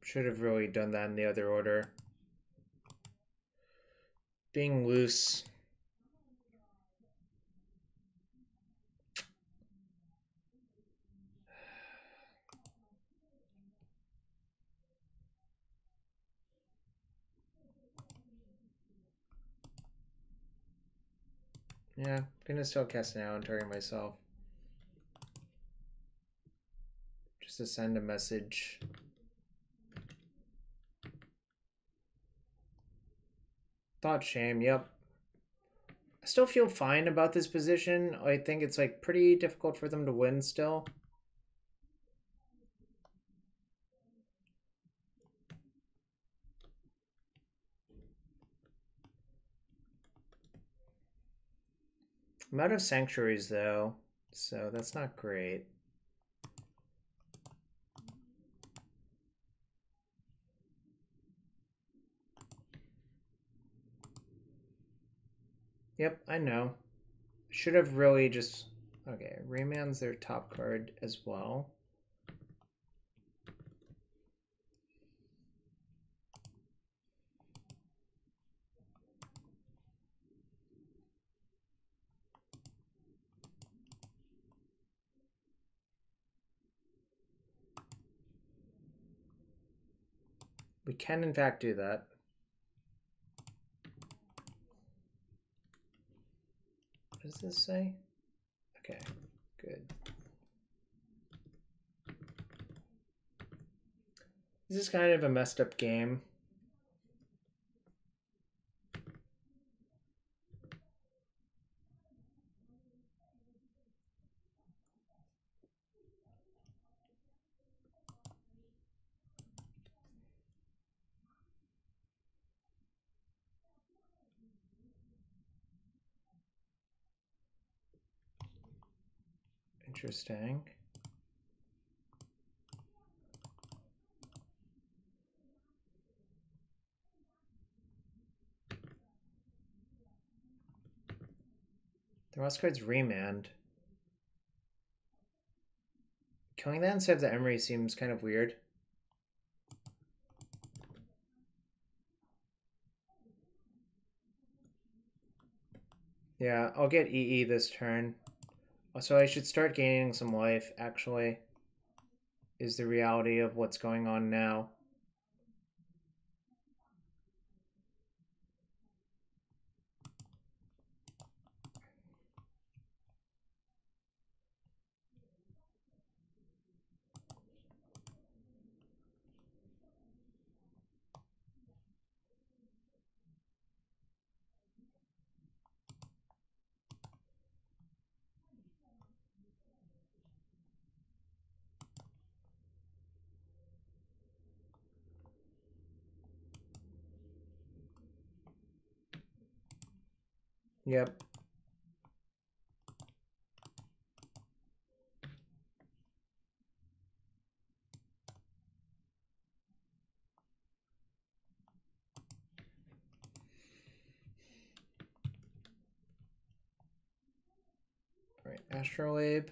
Should have really done that in the other order. Being loose. Yeah, I'm gonna still cast an out and target myself. Just to send a message. Thought shame, yep. I still feel fine about this position. I think it's like pretty difficult for them to win still. I'm out of sanctuaries though, so that's not great. Yep, I know. Should have really just... Okay, Rayman's their top card as well. We can in fact do that. What does this say? Okay, good. This is kind of a messed up game. Interesting. The last card's Remand. Killing that instead of the Emry seems kind of weird. Yeah, I'll get EE this turn. So I should start gaining some life, actually, is the reality of what's going on now. Yep. All right, Astrolabe.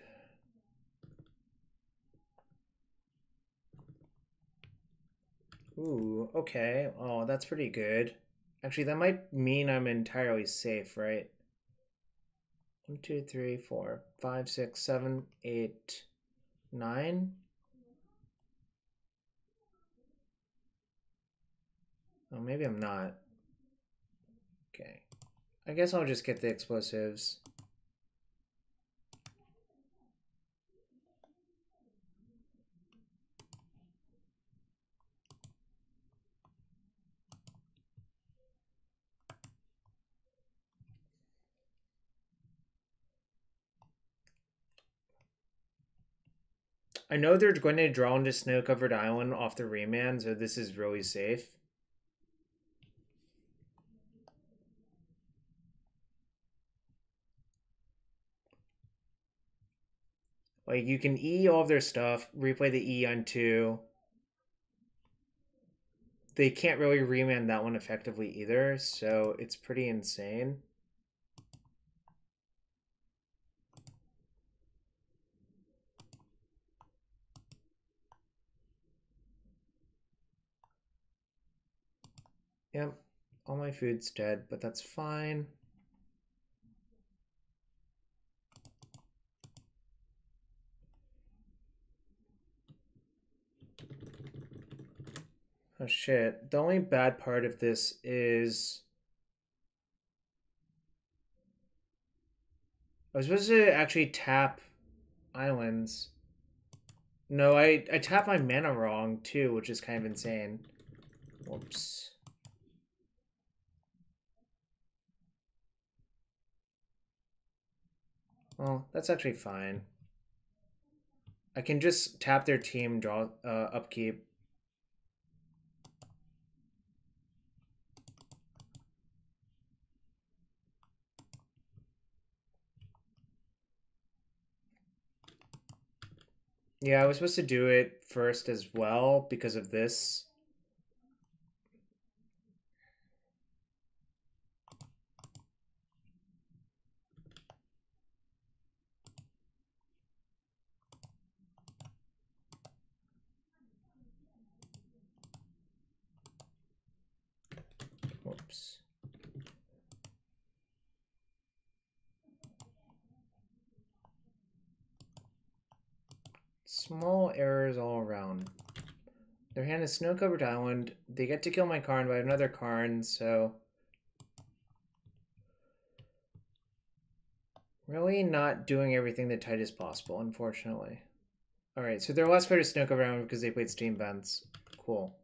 Ooh, okay. Oh, that's pretty good. Actually, that might mean I'm entirely safe, right? 1, 2, 3, 4, 5, 6, 7, 8, 9. Oh, maybe I'm not. Okay. I guess I'll just get the explosives. I know they're going to draw into Snow-Covered Island off the remand, so this is really safe. Like, you can E all of their stuff, replay the E on 2. They can't really remand that one effectively either, so it's pretty insane. Yep, all my food's dead, but that's fine. Oh shit, the only bad part of this is I was supposed to actually tap islands. No, I tapped my mana wrong too, which is kind of insane. Whoops. Well, that's actually fine. I can just tap their team, draw upkeep. Yeah, I was supposed to do it first as well because of this. Whoops. Small errors all around. Their hand is Snow-Covered Island. They get to kill my Karn by another Karn, so... Really not doing everything the tightest possible, unfortunately. Alright, so their last card is Snow-Covered Island because they played Steam Vents. Cool.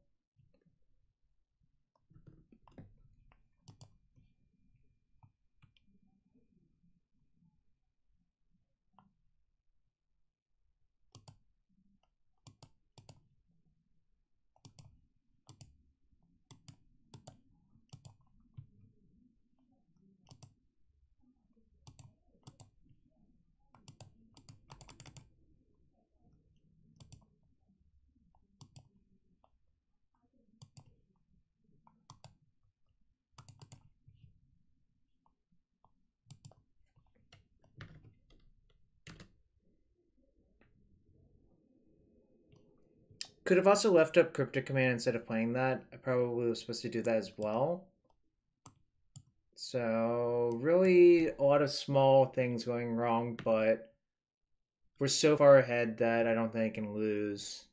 Could have also left up Cryptic Command instead of playing that. I probably was supposed to do that as well. So, really a lot of small things going wrong, but we're so far ahead that I don't think I can lose.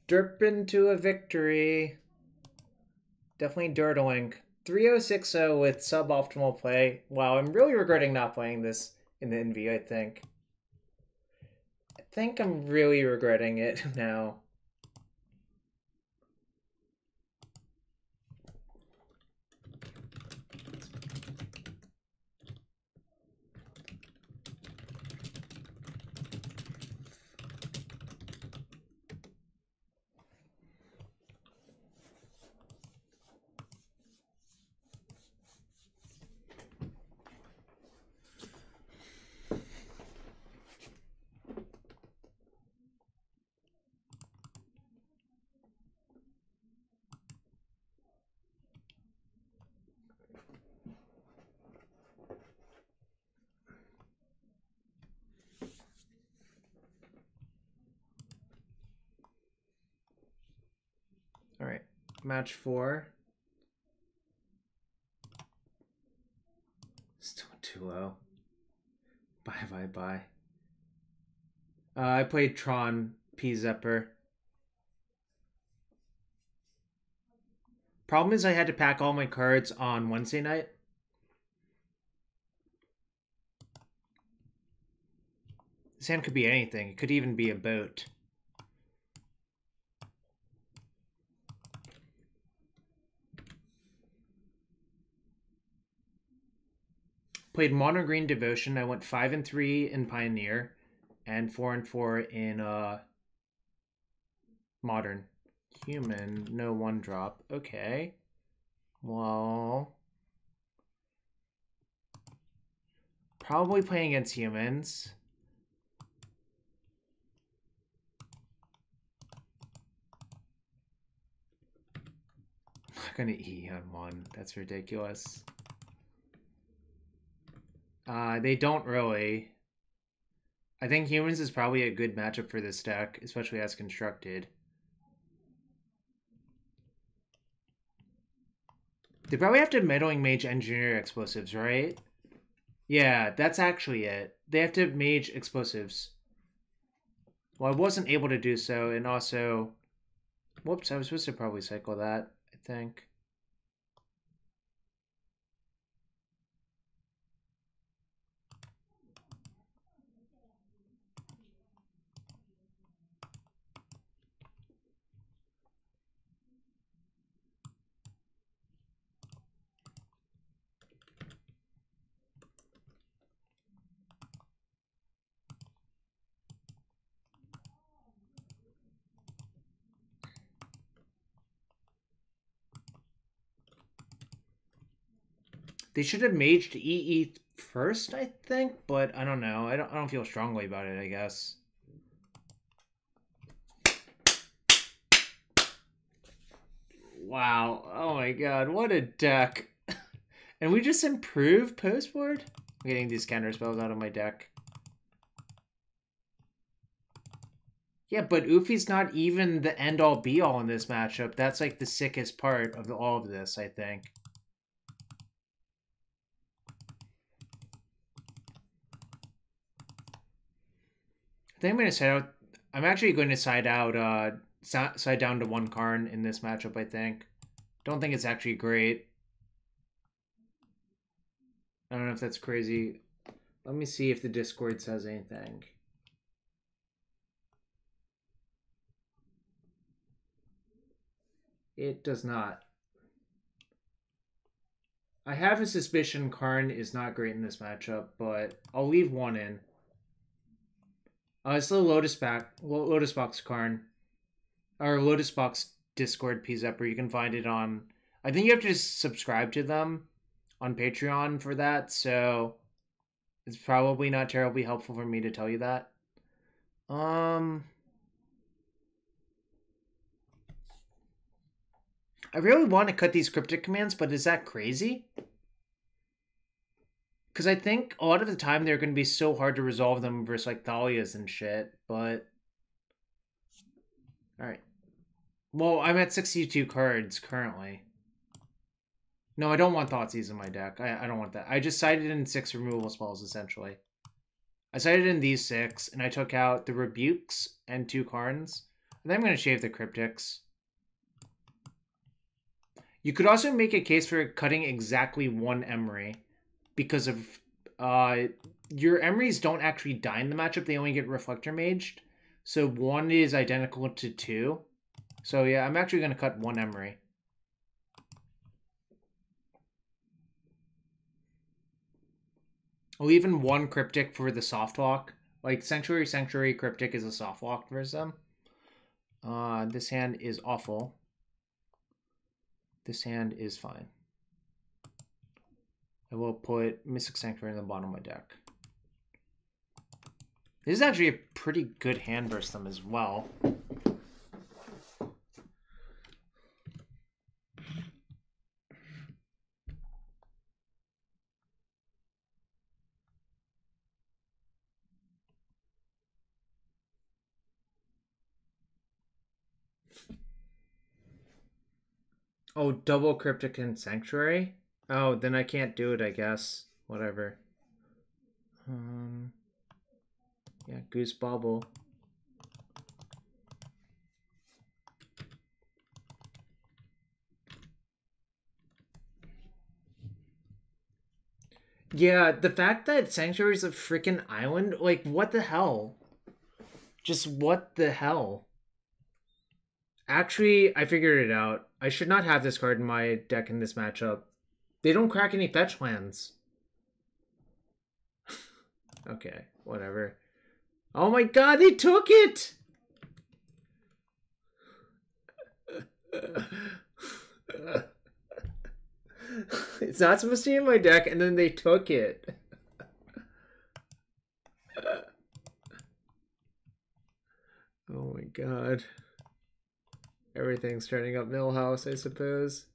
Derping to a victory. Definitely dirtling. 3060 with suboptimal play. Wow, I'm really regretting not playing this in the NV, I think. I think I'm really regretting it now. Match 4. Still too low. Bye. I played Tron P-Zepper. Problem is I had to pack all my cards on Wednesday night. This hand could be anything. It could even be a boat. Played Mono Green Devotion. I went 5-3 in Pioneer and 4-4 in Modern. Human, no 1-drop. Okay. Well, probably playing against humans. I'm not gonna E on 1. That's ridiculous. They don't really. I think humans is probably a good matchup for this deck, especially as constructed. They probably have to Meddling Mage engineer explosives, right? Yeah, that's actually it. They have to mage explosives. Well, I wasn't able to do so, and also... Whoops, I was supposed to probably cycle that, I think. They should have maged EE first, I think, but I don't know. I don't feel strongly about it, I guess. Wow. Oh my god, what a deck. And we just improved postboard? I'm getting these counter spells out of my deck. Yeah, but Ufi's not even the end-all be-all in this matchup. That's like the sickest part of all of this, I think. I think I'm going to side out... I'm actually going to side out... side down to 1 Karn in this matchup, I think. Don't think it's actually great. I don't know if that's crazy. Let me see if the Discord says anything. It does not. I have a suspicion Karn is not great in this matchup, but I'll leave 1 in. It's the LotusBox Karn. Or LotusBox Discord P-Zepper. You can find it on... I think you have to just subscribe to them on Patreon for that, so it's probably not terribly helpful for me to tell you that. I really want to cut these Cryptic Commands, but is that crazy? Because I think a lot of the time they're going to be so hard to resolve them versus like Thalias and shit, but... Alright. Well, I'm at 62 cards currently. No, I don't want Thoughtseize in my deck. I don't want that. I just sided in 6 removal spells, essentially. I sided in these 6, and I took out the Rebukes and 2 Karns. And then I'm going to shave the Cryptics. You could also make a case for cutting exactly 1 Emry. Because of... your Emrys don't actually die in the matchup. They only get Reflector Maged. So 1 is identical to 2. So yeah, I'm actually going to cut 1 Emry. I'll even 1 Cryptic for the soft lock. Like Sanctuary, Cryptic is a soft lock versus them. This hand is awful. This hand is fine. I will put Mystic Sanctuary in the bottom of my deck. This is actually a pretty good hand versus them as well. Oh, double Cryptic and Sanctuary? Oh, then I can't do it, I guess. Whatever. Yeah, Goose Bauble. Yeah, the fact that Sanctuary is a freaking island, like, what the hell? Just what the hell? Actually, I figured it out. I should not have this card in my deck in this matchup. They don't crack any fetch lands. Okay, whatever. Oh my god, they took it! It's not supposed to be in my deck, and then they took it. Oh my god. Everything's turning up Millhouse, I suppose.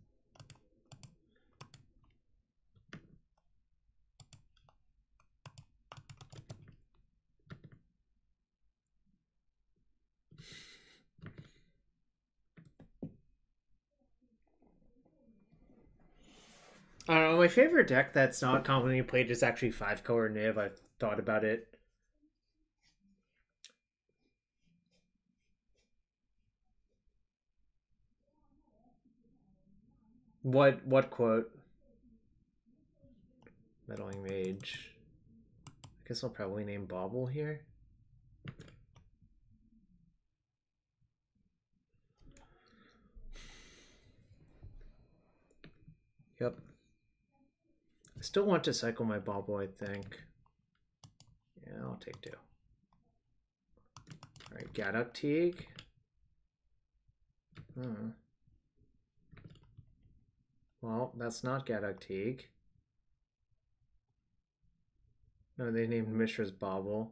I don't know, my favorite deck that's not commonly played is actually 5-color Niv. I've thought about it. What quote? Meddling Mage. I guess I'll probably name Bauble here. Yep. I still want to cycle my Bauble, I think. Yeah, I'll take 2. Alright, Gaddock Teague. Well, that's not Gaddock Teague. No, they named Mishra's Bauble.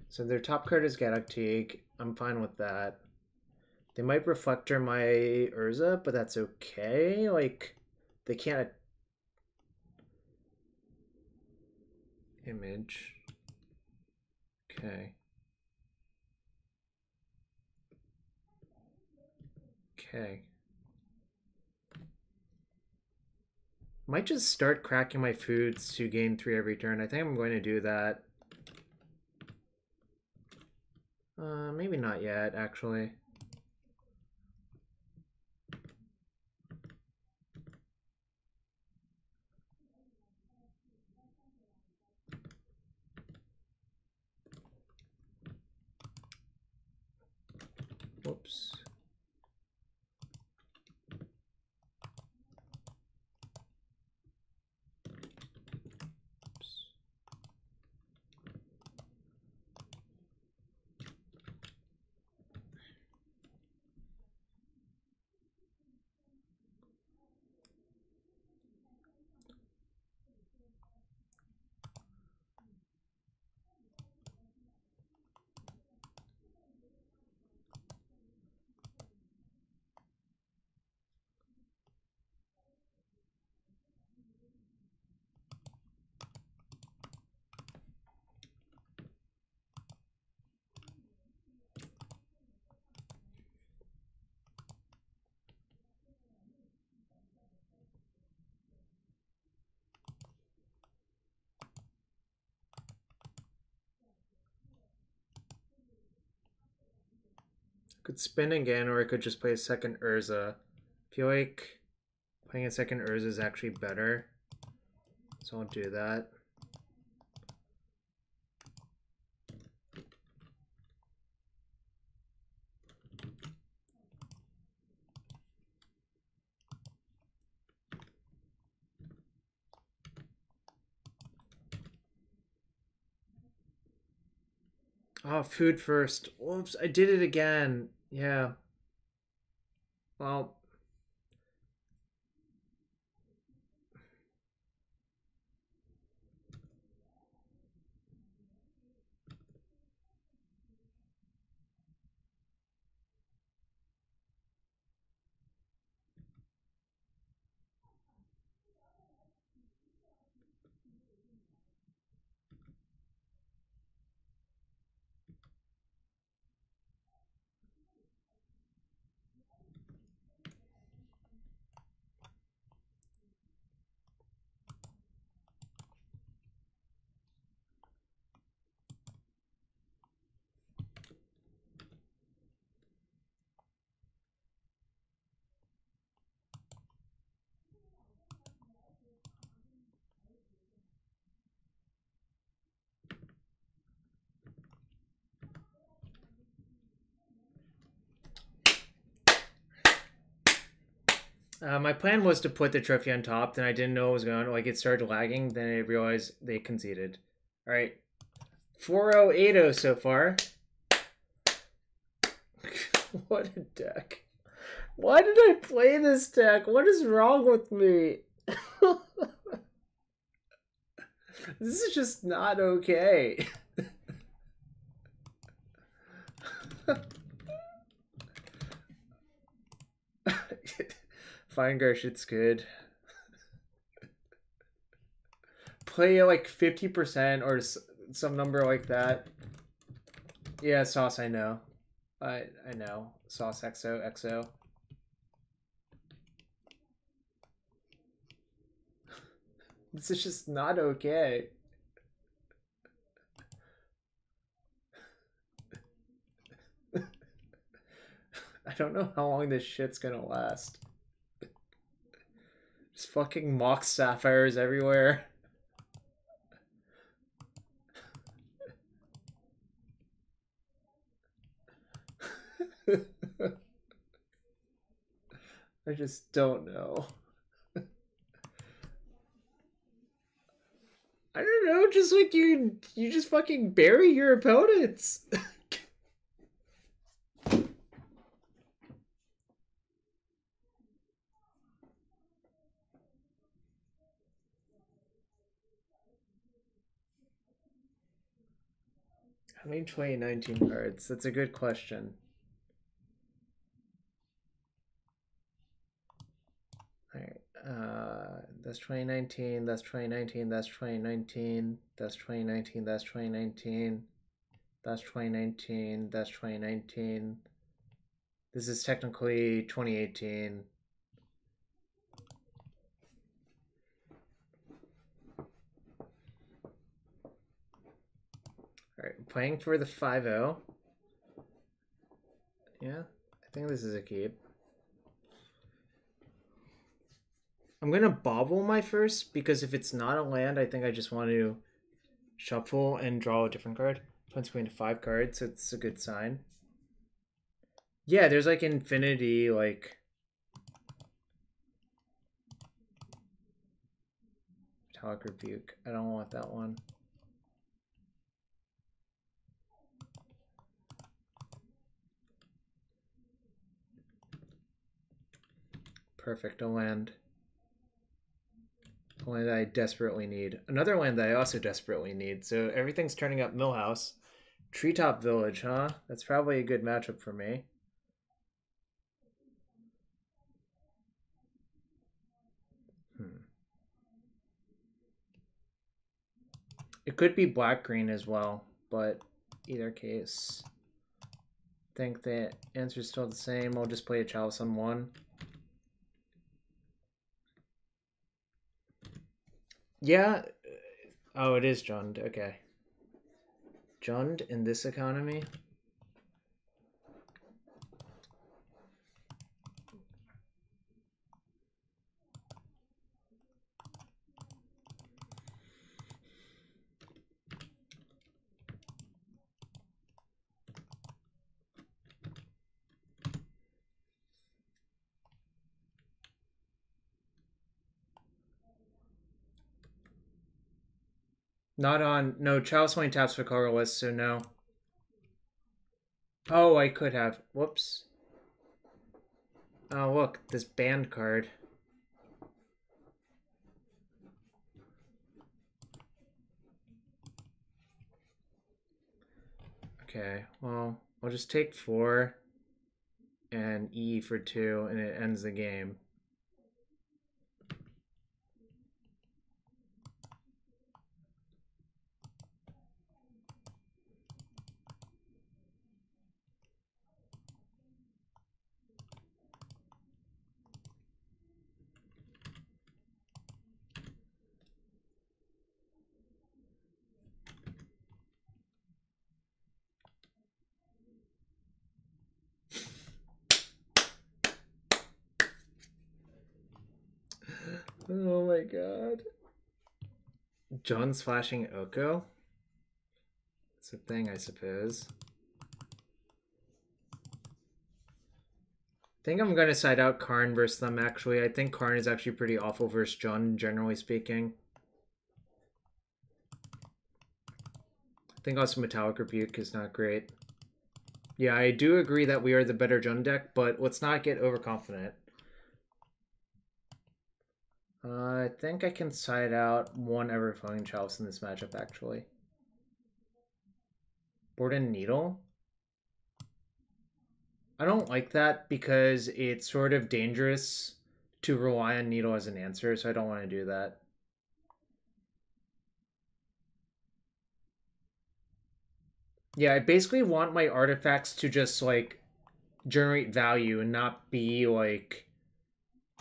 So their top card is Gaddock Teague. I'm fine with that. They might Reflector my Urza, but that's okay. Like, they can't... Image. Okay. Okay. Might just start cracking my foods to gain 3 every turn. I think I'm going to do that. Maybe not yet, actually. Whoops. Could spin again, or I could just play a second Urza. I feel like playing a second Urza is actually better, so I'll do that. Oh, food first. Whoops, I did it again. Yeah. Well. My plan was to put the trophy on top, then I didn't know it was going to, like, it started lagging, then I realized they conceded. Alright. 4-0, 8-0 so far. What a deck. Why did I play this deck? What is wrong with me? This is just not okay. Fine Garsh, it's good. Play like 50% or some number like that. Yeah, Sauce, I know. I know. Sauce XO. This is just not okay. I don't know how long this shit's gonna last. Just fucking Mox Sapphires everywhere. I just don't know. I don't know, just like you just fucking bury your opponents. How many 2019 cards? That's a good question. Alright, that's 2019, that's 2019, that's 2019, that's 2019, that's 2019, that's 2019, that's 2019. This is technically 2018. Alright, playing for the 5-0. Yeah, I think this is a keep. I'm gonna Bauble my first, because if it's not a land, I think I just want to shuffle and draw a different card. Puts me into 5 cards, so it's a good sign. Yeah, there's like infinity, like... Metallic Rebuke. I don't want that one. Perfect, a land. A land that I desperately need. Another land that I also desperately need. So everything's turning up Millhouse. Treetop Village, huh? That's probably a good matchup for me. It could be black-green as well, but either case, I think the answer is still the same. I'll just play a Chalice on 1. Yeah. Oh, it is Jund. Okay. Jund in this economy? Not on... No, Chalice only taps for colorless, so no. Oh, I could have. Whoops. Oh, look, this banned card. Okay, well, I'll just take 4 and E for 2, and it ends the game. Oh my god. John's flashing Oko? It's a thing, I suppose. think I'm going to side out Karn versus them, actually. I think Karn is actually pretty awful versus Jund, generally speaking. I think also Metallic Rebuke is not great. Yeah, I do agree that we are the better Jund deck, but let's not get overconfident. I think I can side out one Everflowing Chalice in this matchup, actually. Pithing Needle? I don't like that because it's sort of dangerous to rely on Needle as an answer, so I don't want to do that. Yeah, I basically want my artifacts to just, like, generate value and not be, like,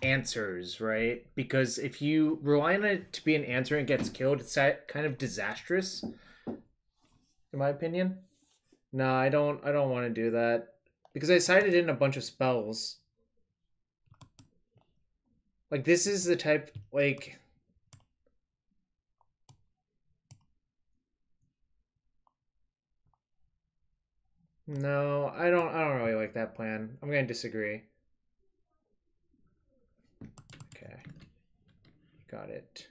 answers, right? Because if you rely on it to be an answer and it gets killed, it's kind of disastrous, in my opinion. No, I don't want to do that. Because I sided in a bunch of spells. Like, this is the type, like... No, I don't really like that plan. I'm gonna disagree. Okay. Got it.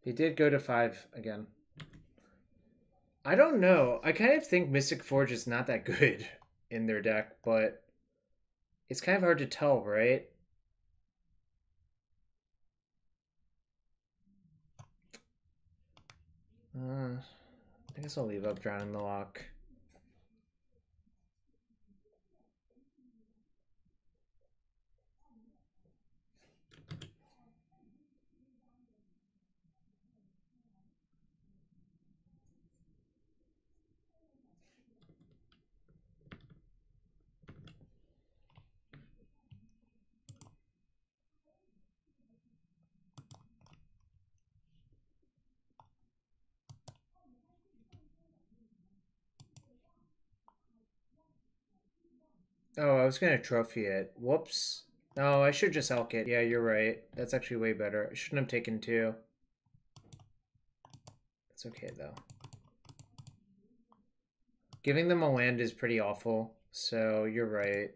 He did go to 5 again. I don't know. I kind of think Mystic Forge is not that good in their deck, but it's kind of hard to tell, right? I guess I'll leave up Drowning the Loch. Oh, I was gonna trophy it. Whoops. No, I should just elk it. Yeah, you're right. That's actually way better. I shouldn't have taken 2. It's okay, though. Giving them a land is pretty awful, so you're right.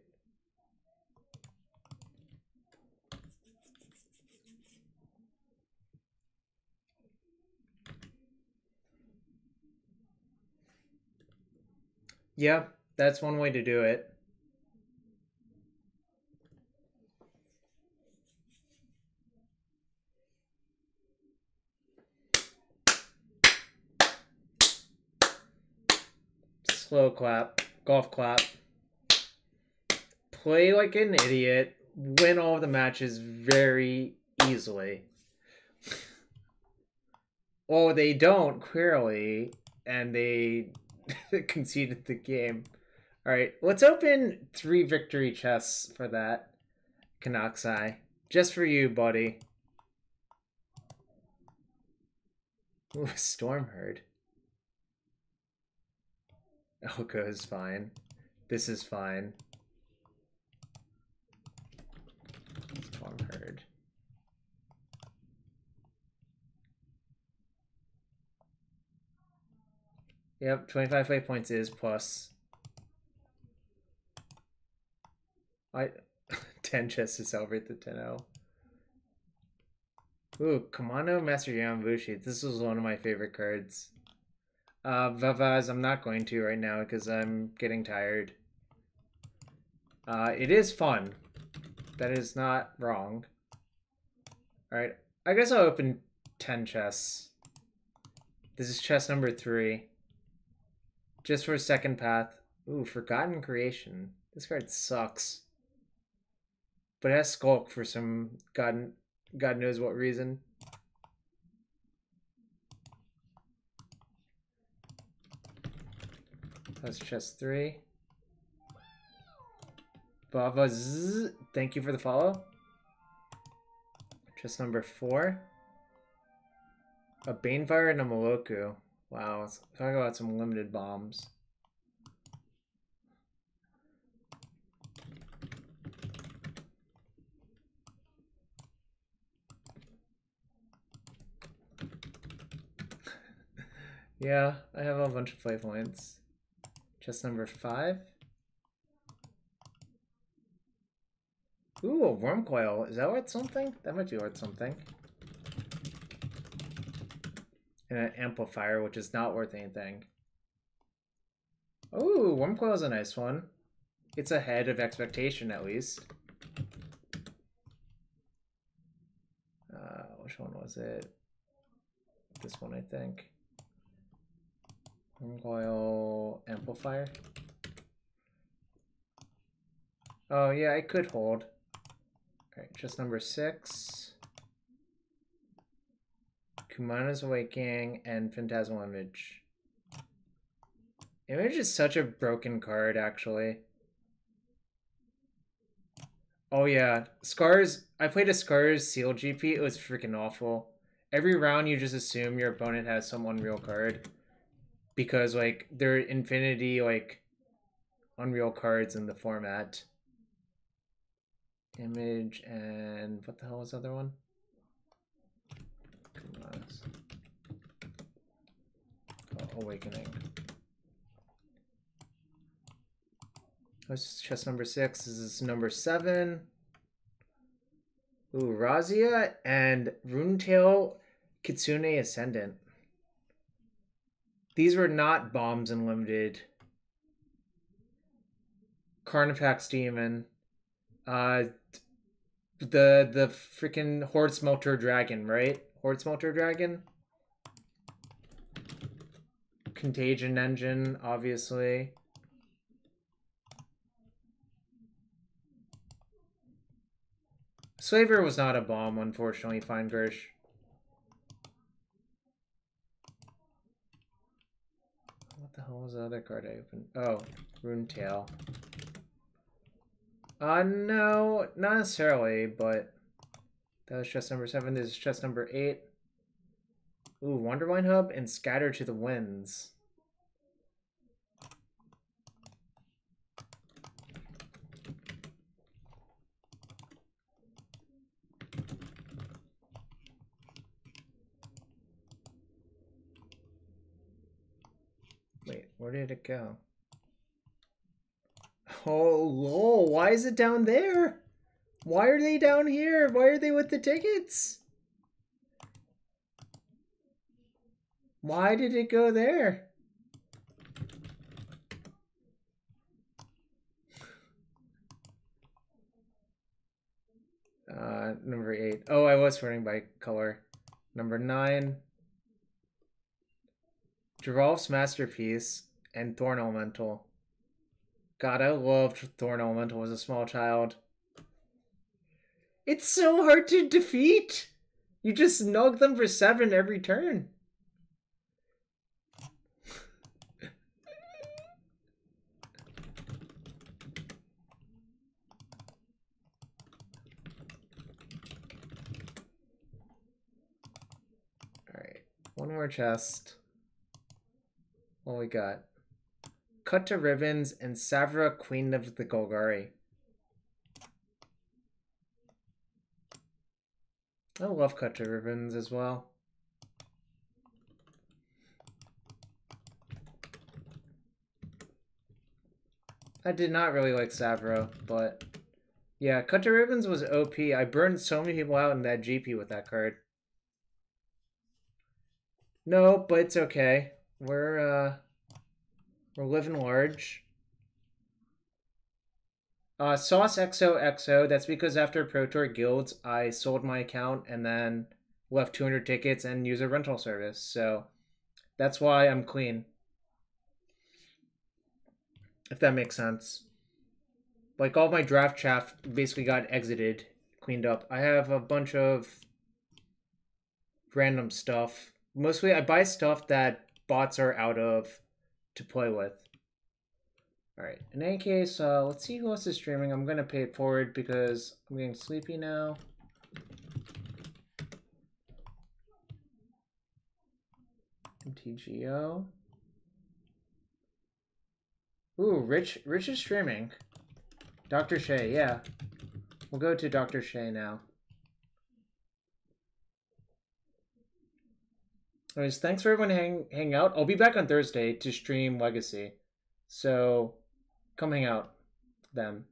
Yeah, that's one way to do it. Slow clap. Golf clap. Play like an idiot. Win all of the matches very easily. Oh, they don't, clearly. And they conceded the game. Alright, let's open 3 victory chests for that. Kanoxai. Just for you, buddy. Ooh, Stormherd. Elko is fine. This is fine. Stormherd. Yep, 25 play points is plus. 10 chests to celebrate the 10-0. Ooh, Kamano Master Yamabushi. This was one of my favorite cards. Vavaz, I'm not going to right now because I'm getting tired. It is fun. That is not wrong. Alright, I guess I'll open 10 chests. This is chest number 3. Just for second path. Ooh, Forgotten Creation. This card sucks. But it has Skulk for some God knows what reason. That's chest 3. Bava Z, thank you for the follow. Chest number 4. A Banefire and a Moloku. Wow, let's talk about some limited bombs. Yeah, I have a bunch of play points. Chest number 5. Ooh, a worm coil. Is that worth something? That might be worth something. And an amplifier, which is not worth anything. Ooh, worm coil is a nice one. It's ahead of expectation, at least. Which one was it? This one, I think. Worm coil amplifier. Oh, yeah, I could hold. Alright, just number 6. Kumana's Awakening and Phantasmal Image. Image is such a broken card, actually. Oh yeah, Scars. I played a Scars Seal GP. It was freaking awful. Every round you just assume your opponent has some unreal card. Because, like, there are infinity, like, unreal cards in the format. Image and... what the hell was the other one? Oh, Awakening. That's chest number 6. This is number 7. Ooh, Razia and Runetail Kitsune Ascendant. These were not bombs in limited. Carnifex Demon. The freaking Horde Smelter Dragon, right? Horde Smelter Dragon. Contagion Engine, obviously. Slaver was not a bomb, unfortunately, Fine Gersh. What the hell was the other card I opened? Oh, Runetail. No, not necessarily, but that was chest number 7. This is chest number 8. Ooh, Wonderwine Hub and Scatter to the Winds. Wait, where did it go? Oh, lol, why is it down there? Why are they down here? Why are they with the tickets? Why did it go there? Number 8. Oh, I was sorting by color. Number 9. Giralf's Masterpiece and Thorn Elemental. God, I loved Thorn Elemental as a small child. It's so hard to defeat! You just nug them for 7 every turn. Alright, one more chest. What we got? Cut to Ribbons and Savra, Queen of the Golgari. I love Cut to Ribbons as well. I did not really like Savra, but yeah, Cut to Ribbons was OP. I burned so many people out in that GP with that card. No, but it's okay. We're living large. Sauce XOXO, that's because after Pro Tour Guilds, I sold my account and then left 200 tickets and used a rental service. So that's why I'm clean. If that makes sense. Like, all my draft chaff basically got exited, cleaned up. I have a bunch of random stuff. Mostly I buy stuff that bots are out of to play with. Alright, in any case, let's see who else is streaming. I'm going to pay it forward because I'm getting sleepy now. MTGO. Ooh, Rich is streaming. Dr. Shay, yeah. We'll go to Dr. Shay now. Anyways, thanks for everyone hang out. I'll be back on Thursday to stream Legacy. So come hang out then.